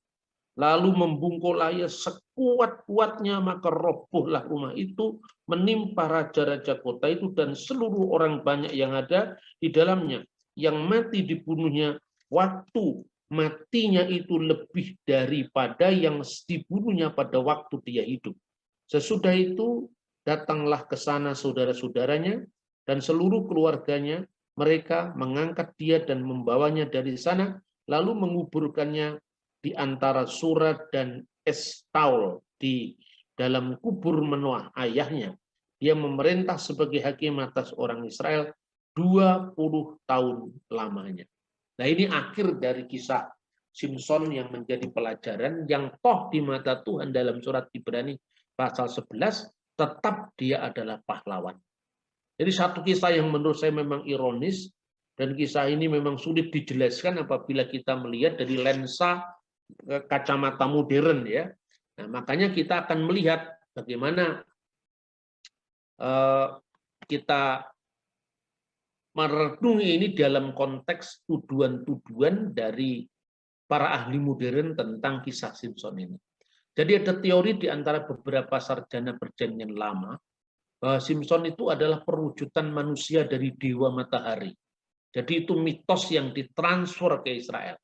Lalu membungkuklah ia sekuat-kuatnya, maka robohlah rumah itu, menimpa raja-raja kota itu dan seluruh orang banyak yang ada di dalamnya. Yang mati dibunuhnya, waktu matinya itu lebih daripada yang dibunuhnya pada waktu dia hidup. Sesudah itu datanglah ke sana saudara-saudaranya dan seluruh keluarganya, mereka mengangkat dia dan membawanya dari sana, lalu menguburkannya di antara Surat dan Estaol di dalam kubur Manoah ayahnya. Dia memerintah sebagai hakim atas orang Israel 20 tahun lamanya. Nah, ini akhir dari kisah Simson yang menjadi pelajaran, yang toh di mata Tuhan dalam surat Ibrani pasal 11 tetap dia adalah pahlawan. Jadi satu kisah yang menurut saya memang ironis, dan kisah ini memang sulit dijelaskan apabila kita melihat dari lensa kacamata modern ya. Nah, makanya kita akan melihat bagaimana kita merenungi ini dalam konteks tuduhan-tuduhan dari para ahli modern tentang kisah Simpson ini. Jadi ada teori di antara beberapa sarjana perjanjian lama bahwa Simpson itu adalah perwujudan manusia dari dewa matahari. Jadi itu mitos yang ditransfer ke Israel.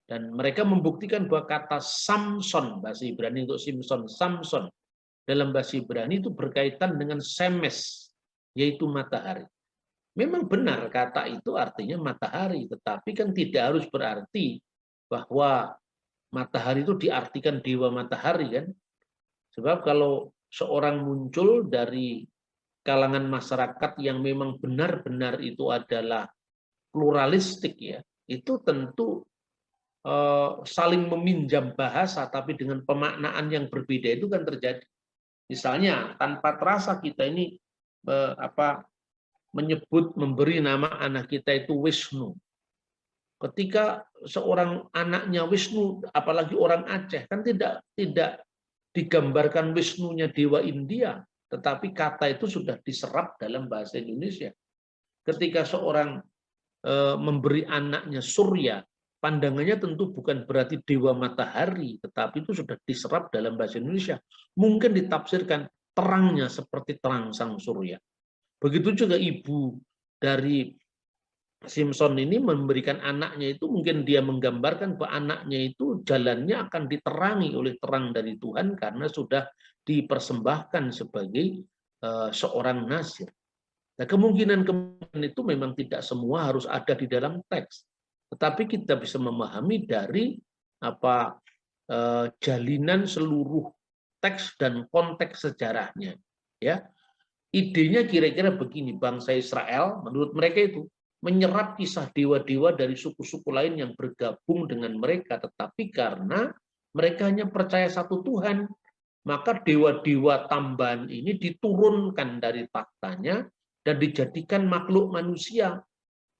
Dan mereka membuktikan bahwa kata Samson, bahasa Ibrani untuk Simpson, Samson, dalam bahasa Ibrani itu berkaitan dengan Semes, yaitu matahari. Memang benar kata itu artinya matahari, tetapi kan tidak harus berarti bahwa matahari itu diartikan dewa matahari kan. Sebab kalau seorang muncul dari kalangan masyarakat yang memang benar-benar itu adalah pluralistik ya, itu tentu saling meminjam bahasa tapi dengan pemaknaan yang berbeda itu kan terjadi. Misalnya tanpa terasa kita ini memberi nama anak kita itu Wisnu. Ketika seorang anaknya Wisnu, apalagi orang Aceh, kan tidak digambarkan Wisnunya dewa India, tetapi kata itu sudah diserap dalam bahasa Indonesia. Ketika seorang memberi anaknya Surya, pandangannya tentu bukan berarti dewa matahari, tetapi itu sudah diserap dalam bahasa Indonesia. Mungkin ditafsirkan terangnya seperti terang sang surya. Begitu juga ibu dari Simpson ini memberikan anaknya itu, mungkin dia menggambarkan bahwa anaknya itu jalannya akan diterangi oleh terang dari Tuhan karena sudah dipersembahkan sebagai seorang nasir. Nah, kemungkinan itu memang tidak semua harus ada di dalam teks, tetapi kita bisa memahami dari jalinan seluruh teks dan konteks sejarahnya. Ya, idenya kira-kira begini, bangsa Israel menurut mereka itu menyerap kisah dewa-dewa dari suku-suku lain yang bergabung dengan mereka, tetapi karena mereka hanya percaya satu Tuhan, maka dewa-dewa tambahan ini diturunkan dari tahtanya dan dijadikan makhluk manusia,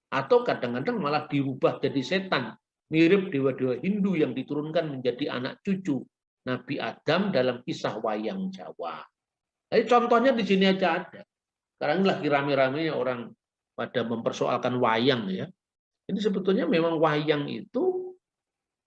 atau kadang-kadang malah dirubah jadi setan, mirip dewa-dewa Hindu yang diturunkan menjadi anak cucu Nabi Adam dalam kisah wayang Jawa. Jadi contohnya di sini aja ada. Sekarang lagi rame-ramenya orang pada mempersoalkan wayang ya. Ini sebetulnya memang wayang itu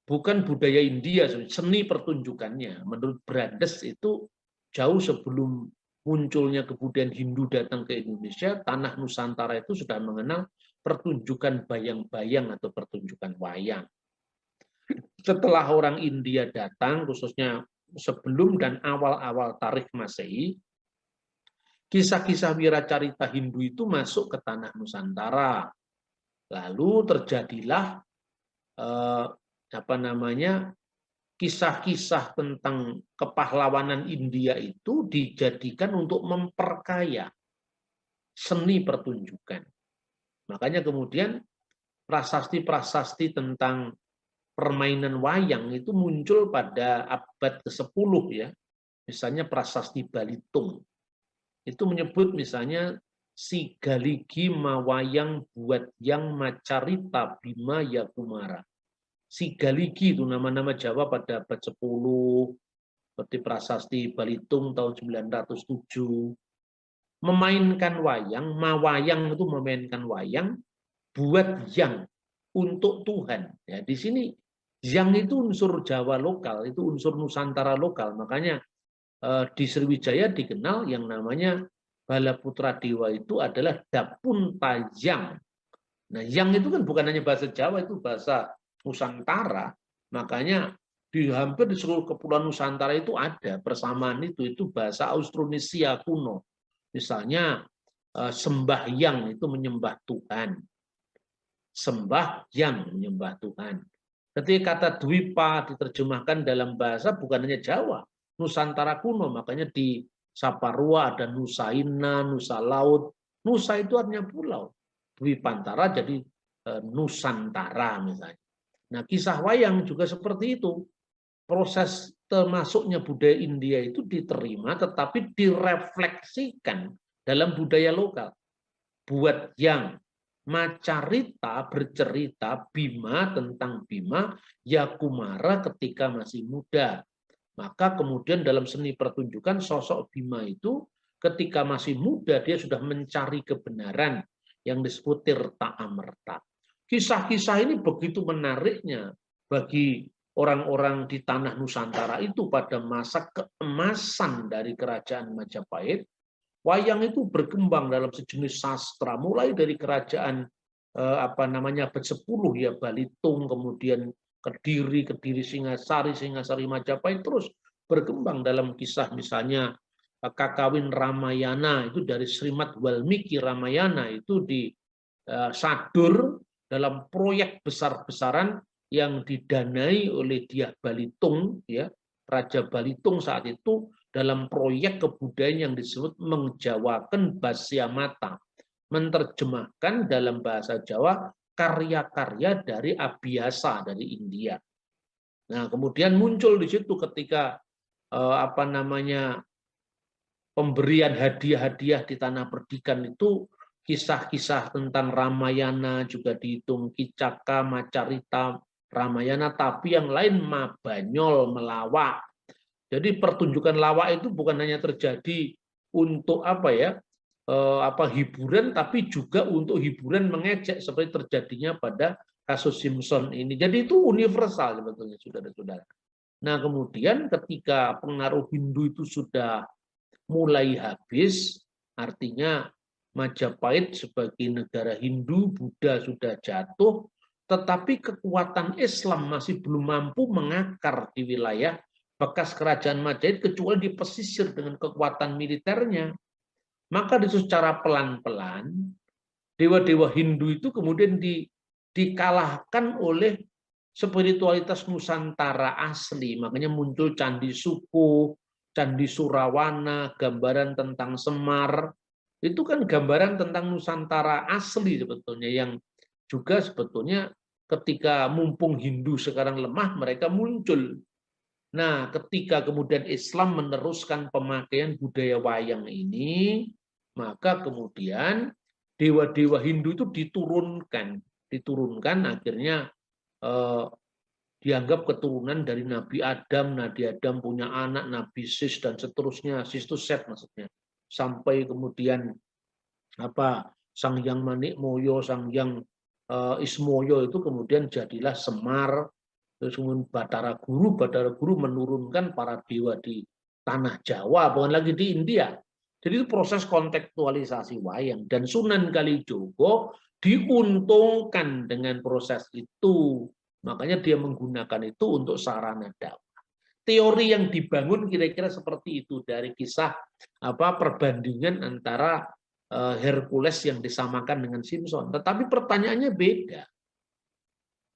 bukan budaya India, seni pertunjukannya. Menurut Brandes itu jauh sebelum munculnya kebudayaan Hindu datang ke Indonesia, tanah Nusantara itu sudah mengenal pertunjukan bayang-bayang atau pertunjukan wayang. Setelah orang India datang, khususnya sebelum dan awal-awal tarikh Masehi, kisah-kisah wiracarita Hindu itu masuk ke tanah Nusantara. Lalu terjadilah kisah-kisah tentang kepahlawanan India itu dijadikan untuk memperkaya seni pertunjukan. Makanya kemudian prasasti-prasasti tentang permainan wayang itu muncul pada abad ke-10 ya. Misalnya prasasti Balitung. Itu menyebut misalnya si galigi mawayang buat yang macarita bima yakumara. Si galigi itu nama-nama Jawa pada abad 10, seperti prasasti Balitung tahun 907. Memainkan wayang, mawayang itu memainkan wayang buat yang, untuk Tuhan. Ya, di sini yang itu unsur Jawa lokal, itu unsur Nusantara lokal. Makanya di Sriwijaya dikenal yang namanya Bala Putra Dewa itu adalah Dapun Tajang. Nah, yang itu kan bukan hanya bahasa Jawa, itu bahasa Nusantara. Makanya di hampir di seluruh kepulauan Nusantara itu ada persamaan itu bahasa Austronesia kuno. Misalnya sembahyang itu menyembah Tuhan. Sembahyang menyembah Tuhan. Ketika kata Dwipa diterjemahkan dalam bahasa bukan hanya Jawa, Nusantara kuno, makanya di Saparua ada Nusaina, Nusa Laut. Nusa itu artinya pulau. Dwipantara jadi Nusantara misalnya. Nah, kisah wayang juga seperti itu. Proses termasuknya budaya India itu diterima tetapi direfleksikan dalam budaya lokal. Buat yang macarita bercerita Bima tentang Bima Yakumara ketika masih muda. Maka kemudian dalam seni pertunjukan sosok Bima itu ketika masih muda dia sudah mencari kebenaran, yang disebut Tirta Amerta. Kisah-kisah ini begitu menariknya bagi orang-orang di tanah Nusantara itu pada masa keemasan dari kerajaan Majapahit. Wayang itu berkembang dalam sejenis sastra, mulai dari kerajaan abad 10 ya, Balitung, kemudian Kediri Singasari Majapahit, terus berkembang dalam kisah misalnya Kakawin Ramayana itu dari Srimad Walmiki Ramayana itu disadur dalam proyek besar-besaran yang didanai oleh Dyah Balitung ya, Raja Balitung saat itu, dalam proyek kebudayaan yang disebut Mengjawakan Basya Mata, menerjemahkan dalam bahasa Jawa karya-karya dari Abhyasa dari India. Nah, kemudian muncul di situ ketika pemberian hadiah-hadiah di tanah perdikan itu, kisah-kisah tentang Ramayana juga dihitung, Kicaka, Macarita, Ramayana, tapi yang lain Mabanyol, melawak. Jadi pertunjukan lawak itu bukan hanya terjadi untuk hiburan, tapi juga untuk hiburan mengejek seperti terjadinya pada kasus Simpson ini. Jadi itu universal sebetulnya, saudara-saudara. Nah, kemudian ketika pengaruh Hindu itu sudah mulai habis, artinya Majapahit sebagai negara Hindu, Buddha sudah jatuh, tetapi kekuatan Islam masih belum mampu mengakar di wilayah bekas kerajaan Majapahit kecuali di pesisir dengan kekuatan militernya. Maka secara pelan-pelan dewa-dewa Hindu itu kemudian dikalahkan oleh spiritualitas Nusantara asli. Makanya muncul Candi Suko, Candi Surawana, gambaran tentang Semar. Itu kan gambaran tentang Nusantara asli sebetulnya, yang juga sebetulnya ketika mumpung Hindu sekarang lemah, mereka muncul. Nah, ketika kemudian Islam meneruskan pemakaian budaya wayang ini, maka kemudian dewa-dewa Hindu itu diturunkan akhirnya dianggap keturunan dari Nabi Adam. Nabi Adam punya anak, Nabi Sis dan seterusnya, Sis itu Set maksudnya, sampai kemudian Sang Hyang Manikmoyo, Sang Hyang Ismoyo itu kemudian jadilah Semar. Terus kemudian Batara Guru menurunkan para dewa di tanah Jawa, bukan lagi di India. Jadi itu proses kontekstualisasi wayang, dan Sunan Kalijogo diuntungkan dengan proses itu. Makanya dia menggunakan itu untuk sarana dakwah. Teori yang dibangun kira-kira seperti itu dari kisah perbandingan antara Hercules yang disamakan dengan Simpson. Tetapi pertanyaannya beda.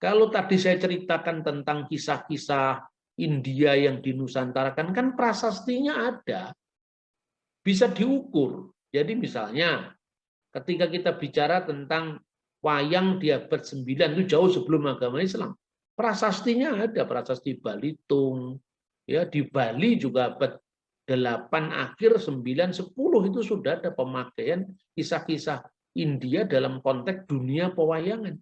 Kalau tadi saya ceritakan tentang kisah-kisah India yang dinusantarakan, kan prasastinya ada, bisa diukur. Jadi misalnya ketika kita bicara tentang wayang di abad 9 itu jauh sebelum agama Islam, prasastinya ada, prasasti Balitung. Ya, di Bali juga abad 8 akhir 9 10 itu sudah ada pemakaian kisah-kisah India dalam konteks dunia pewayangan.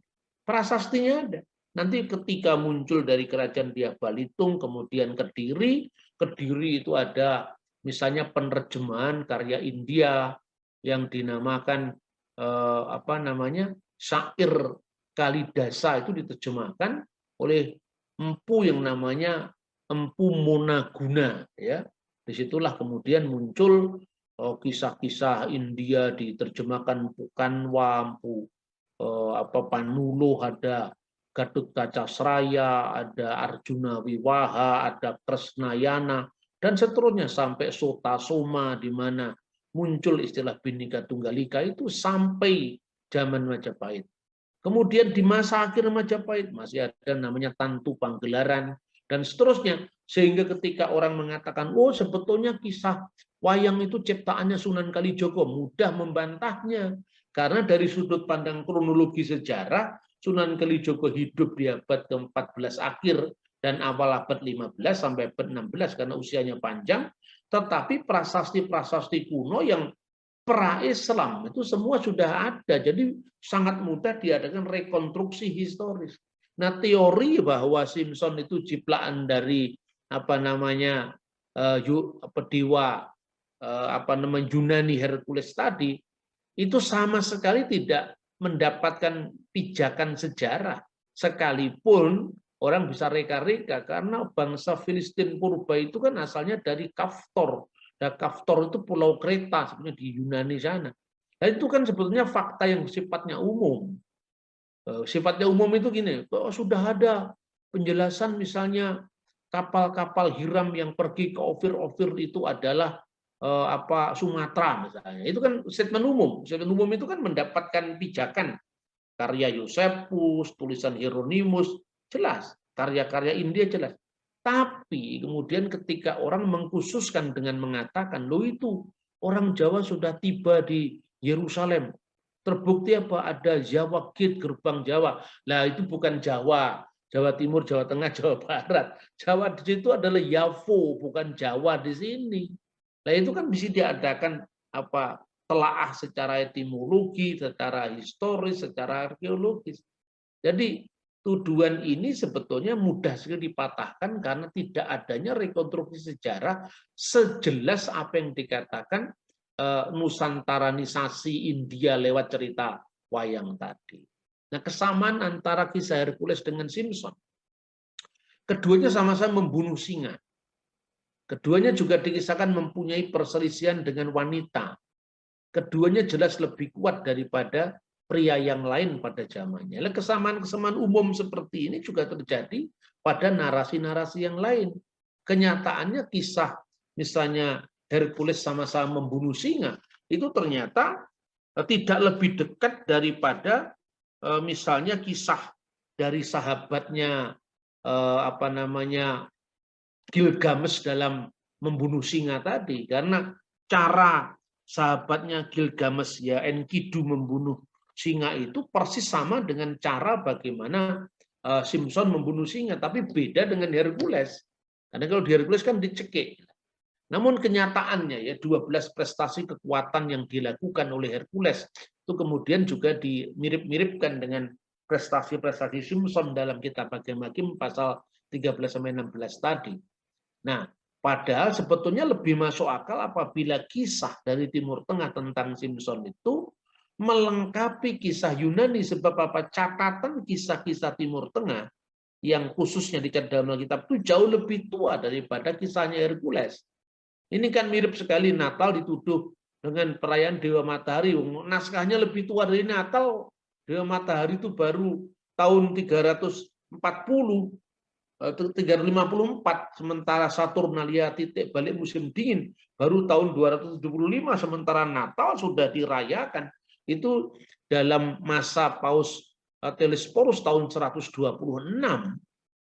Prasastinya ada. Nanti ketika muncul dari kerajaan Dyah Balitung, kemudian Kediri itu ada misalnya penerjemahan karya India yang dinamakan Syair Kalidasa, itu diterjemahkan oleh empu yang namanya Empu Monaguna ya. Disitulah kemudian muncul kisah-kisah India diterjemahkan Pukanwa, Panulo, ada Gatut Kaca Sraya, ada Arjuna Wiwaha, ada Kresnayana, dan seterusnya sampai Sota Soma, di mana muncul istilah Bhinneka Tunggal Ika itu sampai zaman Majapahit. Kemudian di masa akhir Majapahit masih ada namanya Tantu Panggelaran dan seterusnya, sehingga ketika orang mengatakan, oh sebetulnya kisah wayang itu ciptaannya Sunan Kalijogo, mudah membantahnya. Karena dari sudut pandang kronologi sejarah, Sunan Kalijogo hidup di abad ke-14 akhir dan awal abad 15 sampai abad 16 karena usianya panjang, tetapi prasasti-prasasti kuno yang pra-Islam itu semua sudah ada, jadi sangat mudah diadakan rekonstruksi historis. Nah, teori bahwa Simpson itu ciptaan dari dewa Yunani Hercules tadi, itu sama sekali tidak mendapatkan pijakan sejarah. Sekalipun orang bisa reka-reka, karena bangsa Filistin purba itu kan asalnya dari Kaftor. Dan Kaftor itu pulau Kreta sebenarnya di Yunani sana. Nah, itu kan sebetulnya fakta yang sifatnya umum. Sifatnya umum itu gini, sudah ada penjelasan misalnya kapal-kapal Hiram yang pergi ke Ofir-Ofir itu adalah Sumatera misalnya. Itu kan statement umum. Statement umum itu kan mendapatkan pijakan. Karya Yosepus, tulisan Hieronymus, jelas. Karya-karya India jelas. Tapi kemudian ketika orang mengkhususkan dengan mengatakan, loh itu orang Jawa sudah tiba di Yerusalem. Terbukti apa? Ada Jawa Gate, gerbang Jawa. Nah itu bukan Jawa. Jawa Timur, Jawa Tengah, Jawa Barat. Jawa di situ adalah Yavo, bukan Jawa di sini. Nah itu kan bisa diadakan apa telaah secara etimologi, secara historis, secara arkeologis. Jadi tuduhan ini sebetulnya mudah sekali dipatahkan karena tidak adanya rekonstruksi sejarah sejelas apa yang dikatakan Nusantaranisasi India lewat cerita wayang tadi. Nah, kesamaan antara kisah Hercules dengan Simpson. Keduanya sama-sama membunuh singa. Keduanya juga dikisahkan mempunyai perselisihan dengan wanita. Keduanya jelas lebih kuat daripada pria yang lain pada zamannya. Kesamaan-kesamaan umum seperti ini juga terjadi pada narasi-narasi yang lain. Kenyataannya kisah misalnya Hercules sama-sama membunuh singa itu ternyata tidak lebih dekat daripada misalnya kisah dari sahabatnya Gilgamesh dalam membunuh singa tadi, karena cara sahabatnya Gilgamesh ya Enkidu membunuh singa itu persis sama dengan cara bagaimana Simpson membunuh singa, tapi beda dengan Hercules. Karena kalau di Hercules kan dicekik. Namun kenyataannya ya 12 prestasi kekuatan yang dilakukan oleh Hercules itu kemudian juga dimirip-miripkan dengan prestasi-prestasi Simpson dalam kitab Hakim-Hakim pasal 13-16 tadi. Nah, padahal sebetulnya lebih masuk akal apabila kisah dari Timur Tengah tentang Simpson itu melengkapi kisah Yunani, sebab apa? Catatan kisah-kisah Timur Tengah yang khususnya dicatat dalam Alkitab itu jauh lebih tua daripada kisahnya Hercules. Ini kan mirip sekali, Natal dituduh dengan perayaan Dewa Matahari. Naskahnya lebih tua dari Natal. Dewa Matahari itu baru tahun 340, 354, sementara Saturnalia titik balik musim dingin baru tahun 275, sementara Natal sudah dirayakan. Itu dalam masa Paus Telesporus tahun 126.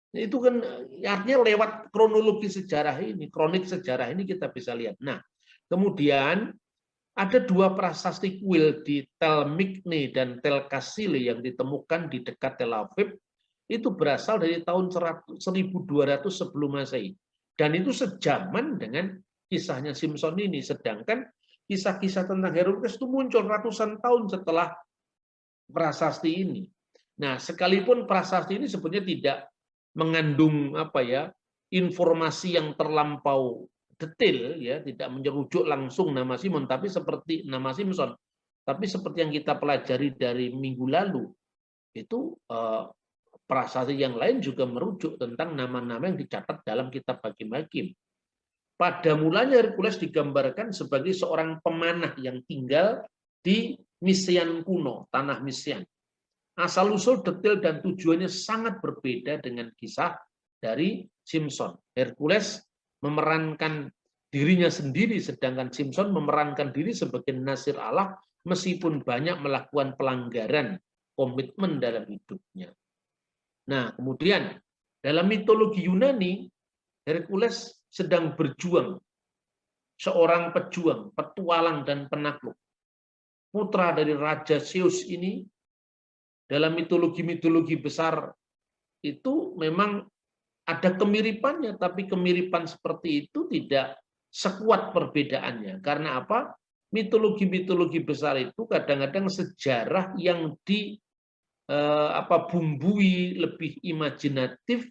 Itu kan artinya lewat kronologi sejarah ini, kronik sejarah ini kita bisa lihat. Nah, kemudian ada dua prasasti kuil di Tel Miqne dan Tel Kasile yang ditemukan di dekat Tel Aviv, itu berasal dari tahun 1200 sebelum Masehi. Dan itu sejaman dengan kisahnya Simpson ini, sedangkan kisah-kisah tentang Hercules itu muncul ratusan tahun setelah prasasti ini. Nah, sekalipun prasasti ini sebenarnya tidak mengandung informasi yang terlampau detail, ya, tidak menyerujuk langsung nama Simpson, tapi seperti nama Simpson, tapi seperti yang kita pelajari dari minggu lalu, itu prasasti yang lain juga merujuk tentang nama-nama yang dicatat dalam kitab Hakim-Hakim. Pada mulanya Hercules digambarkan sebagai seorang pemanah yang tinggal di Misian kuno, tanah Misian. Asal-usul detail dan tujuannya sangat berbeda dengan kisah dari Simpson. Hercules memerankan dirinya sendiri, sedangkan Simpson memerankan diri sebagai nasir Allah meskipun banyak melakukan pelanggaran komitmen dalam hidupnya. Nah, kemudian dalam mitologi Yunani, Hercules sedang berjuang, seorang pejuang, petualang dan penakluk. Putra dari Raja Zeus ini dalam mitologi-mitologi besar itu memang ada kemiripannya, tapi kemiripan seperti itu tidak sekuat perbedaannya. Karena apa? Mitologi-mitologi besar itu kadang-kadang sejarah yang bumbui lebih imajinatif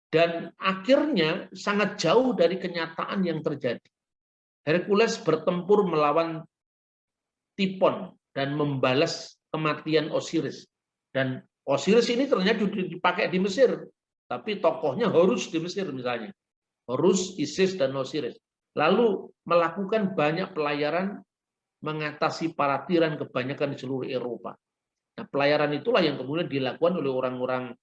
dan akhirnya sangat jauh dari kenyataan yang terjadi. Hercules bertempur melawan Tipon dan membalas kematian Osiris. Dan Osiris ini ternyata dipakai di Mesir, tapi tokohnya Horus di Mesir misalnya. Horus, Isis, dan Osiris. Lalu melakukan banyak pelayaran mengatasi para tiran kebanyakan di seluruh Eropa. Nah, pelayaran itulah yang kemudian dilakukan oleh orang-orang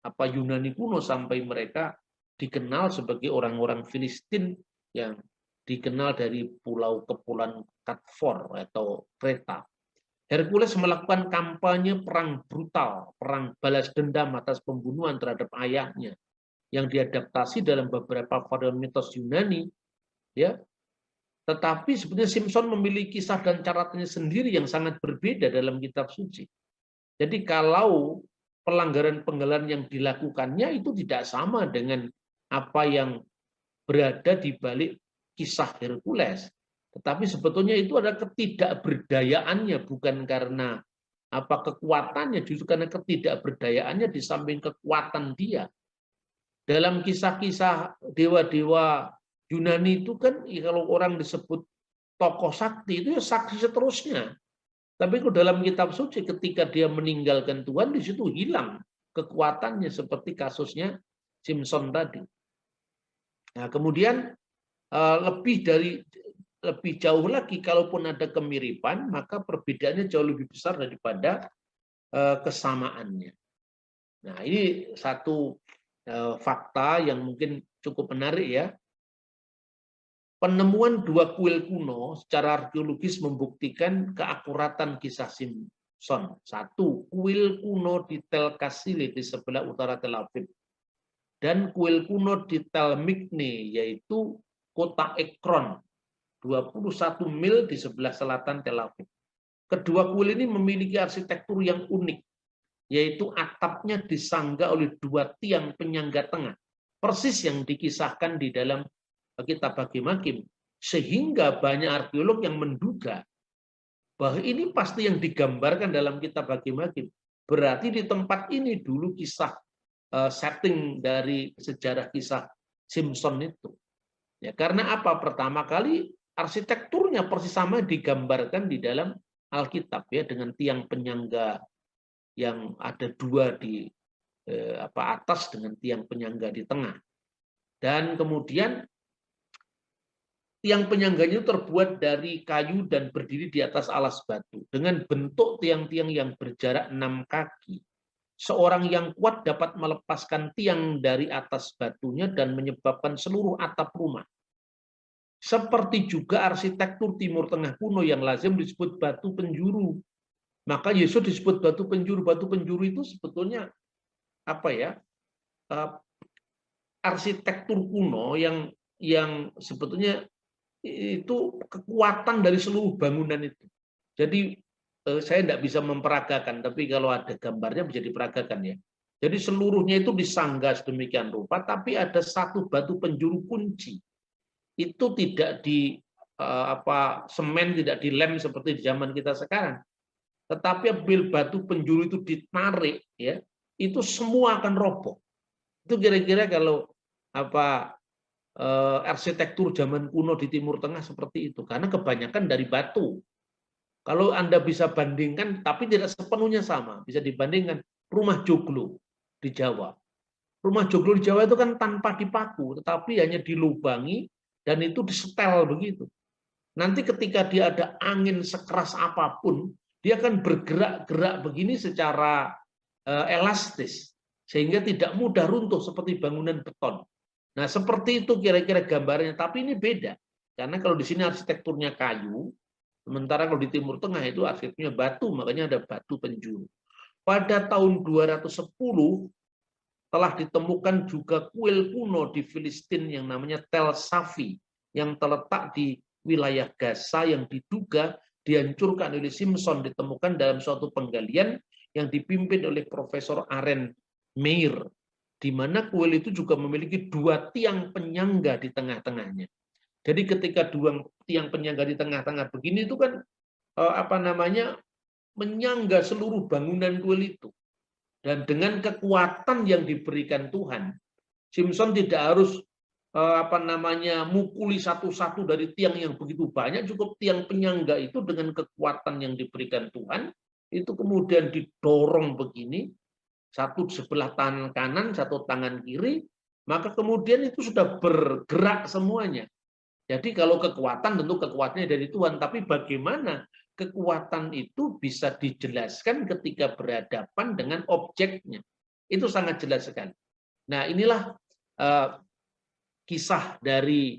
Yunani kuno sampai mereka dikenal sebagai orang-orang Filistin yang dikenal dari pulau kepulauan Katfor atau Kreta. Hercules melakukan kampanye perang brutal, perang balas dendam atas pembunuhan terhadap ayahnya yang diadaptasi dalam beberapa varian mitos Yunani, ya. Tetapi sebenarnya Simpson memiliki kisah dan caratannya sendiri yang sangat berbeda dalam kitab suci. Jadi kalau pelanggaran-pelanggaran yang dilakukannya itu tidak sama dengan apa yang berada di balik kisah Hercules. Tetapi sebetulnya itu adalah ketidakberdayaannya, bukan karena kekuatannya, justru karena ketidakberdayaannya di samping kekuatan dia. Dalam kisah-kisah dewa-dewa Yunani itu kan kalau orang disebut tokoh sakti itu ya saksi seterusnya. Tapi kalau dalam kitab suci ketika dia meninggalkan Tuhan di situ hilang kekuatannya seperti kasusnya Simpson tadi. Nah, kemudian lebih jauh lagi kalaupun ada kemiripan maka perbedaannya jauh lebih besar daripada kesamaannya. Nah, ini satu fakta yang mungkin cukup menarik ya. Penemuan dua kuil kuno secara arkeologis membuktikan keakuratan kisah Simpson. Satu, kuil kuno di Tel Kasile di sebelah utara Tel Aviv. Dan kuil kuno di Tel Migne, yaitu kota Ekron, 21 mil di sebelah selatan Tel Aviv. Kedua kuil ini memiliki arsitektur yang unik, yaitu atapnya disangga oleh dua tiang penyangga tengah, persis yang dikisahkan di dalam kitab Hakim-Hakim, sehingga banyak arkeolog yang menduga bahwa ini pasti yang digambarkan dalam kitab Hakim-Hakim. Berarti di tempat ini dulu kisah setting dari sejarah kisah Simpson itu. Ya, karena apa? Pertama kali arsitekturnya persis sama digambarkan di dalam Alkitab ya, dengan tiang penyangga yang ada dua di atas dengan tiang penyangga di tengah. Dan kemudian tiang penyangganya terbuat dari kayu dan berdiri di atas alas batu. Dengan bentuk tiang-tiang yang berjarak 6 kaki. Seorang yang kuat dapat melepaskan tiang dari atas batunya dan menyebabkan seluruh atap rumah. Seperti juga arsitektur Timur Tengah kuno yang lazim disebut batu penjuru. Maka Yesus disebut batu penjuru. Batu penjuru itu sebetulnya arsitektur kuno yang sebetulnya itu kekuatan dari seluruh bangunan itu. Jadi saya tidak bisa memperagakan, tapi kalau ada gambarnya bisa diperagakan ya. Jadi seluruhnya itu disangga sedemikian rupa, tapi ada satu batu penjuru kunci. Itu tidak di semen, tidak dilem seperti di zaman kita sekarang. Tetapi apabila batu penjuru itu ditarik, ya, itu semua akan roboh. Itu kira-kira kalau arsitektur zaman kuno di Timur Tengah seperti itu, karena kebanyakan dari batu. Kalau Anda bisa bandingkan, tapi tidak sepenuhnya sama, bisa dibandingkan rumah joglo di Jawa. Rumah joglo di Jawa itu kan tanpa dipaku, tetapi hanya dilubangi dan itu disetel begitu. Nanti ketika dia ada angin sekeras apapun, dia akan bergerak-gerak begini secara elastis, sehingga tidak mudah runtuh seperti bangunan beton. Nah, seperti itu kira-kira gambarnya, tapi ini beda. Karena kalau di sini arsitekturnya kayu, sementara kalau di Timur Tengah itu arsitekturnya batu, makanya ada batu penjuru. Pada tahun 210 telah ditemukan juga kuil kuno di Filistin yang namanya Tel Safi, yang terletak di wilayah Gaza yang diduga dihancurkan oleh Simpson, ditemukan dalam suatu penggalian yang dipimpin oleh Profesor Aren Meir, di mana kuil itu juga memiliki dua tiang penyangga di tengah-tengahnya. Jadi ketika dua tiang penyangga di tengah-tengah begini itu kan menyangga seluruh bangunan kuil itu. Dan dengan kekuatan yang diberikan Tuhan, Simpson tidak harus mukuli satu-satu dari tiang yang begitu banyak, cukup tiang penyangga itu dengan kekuatan yang diberikan Tuhan, itu kemudian didorong begini, satu sebelah tangan kanan, satu tangan kiri, maka kemudian itu sudah bergerak semuanya. Jadi kalau kekuatan, tentu kekuatannya dari Tuhan, tapi bagaimana kekuatan itu bisa dijelaskan ketika berhadapan dengan objeknya. Itu sangat jelas sekali. Nah, inilah kisah dari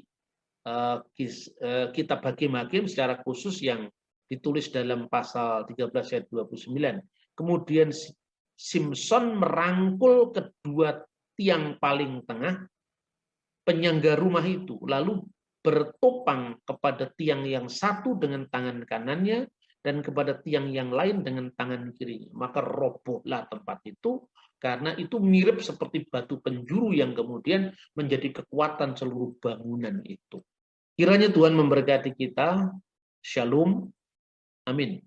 kitab Hakim-Hakim secara khusus yang ditulis dalam pasal 13 ayat 29. Kemudian Simson merangkul kedua tiang paling tengah penyangga rumah itu, lalu bertopang kepada tiang yang satu dengan tangan kanannya dan kepada tiang yang lain dengan tangan kirinya. Maka robohlah tempat itu, karena itu mirip seperti batu penjuru yang kemudian menjadi kekuatan seluruh bangunan itu. Kiranya Tuhan memberkati kita. Shalom. Amin.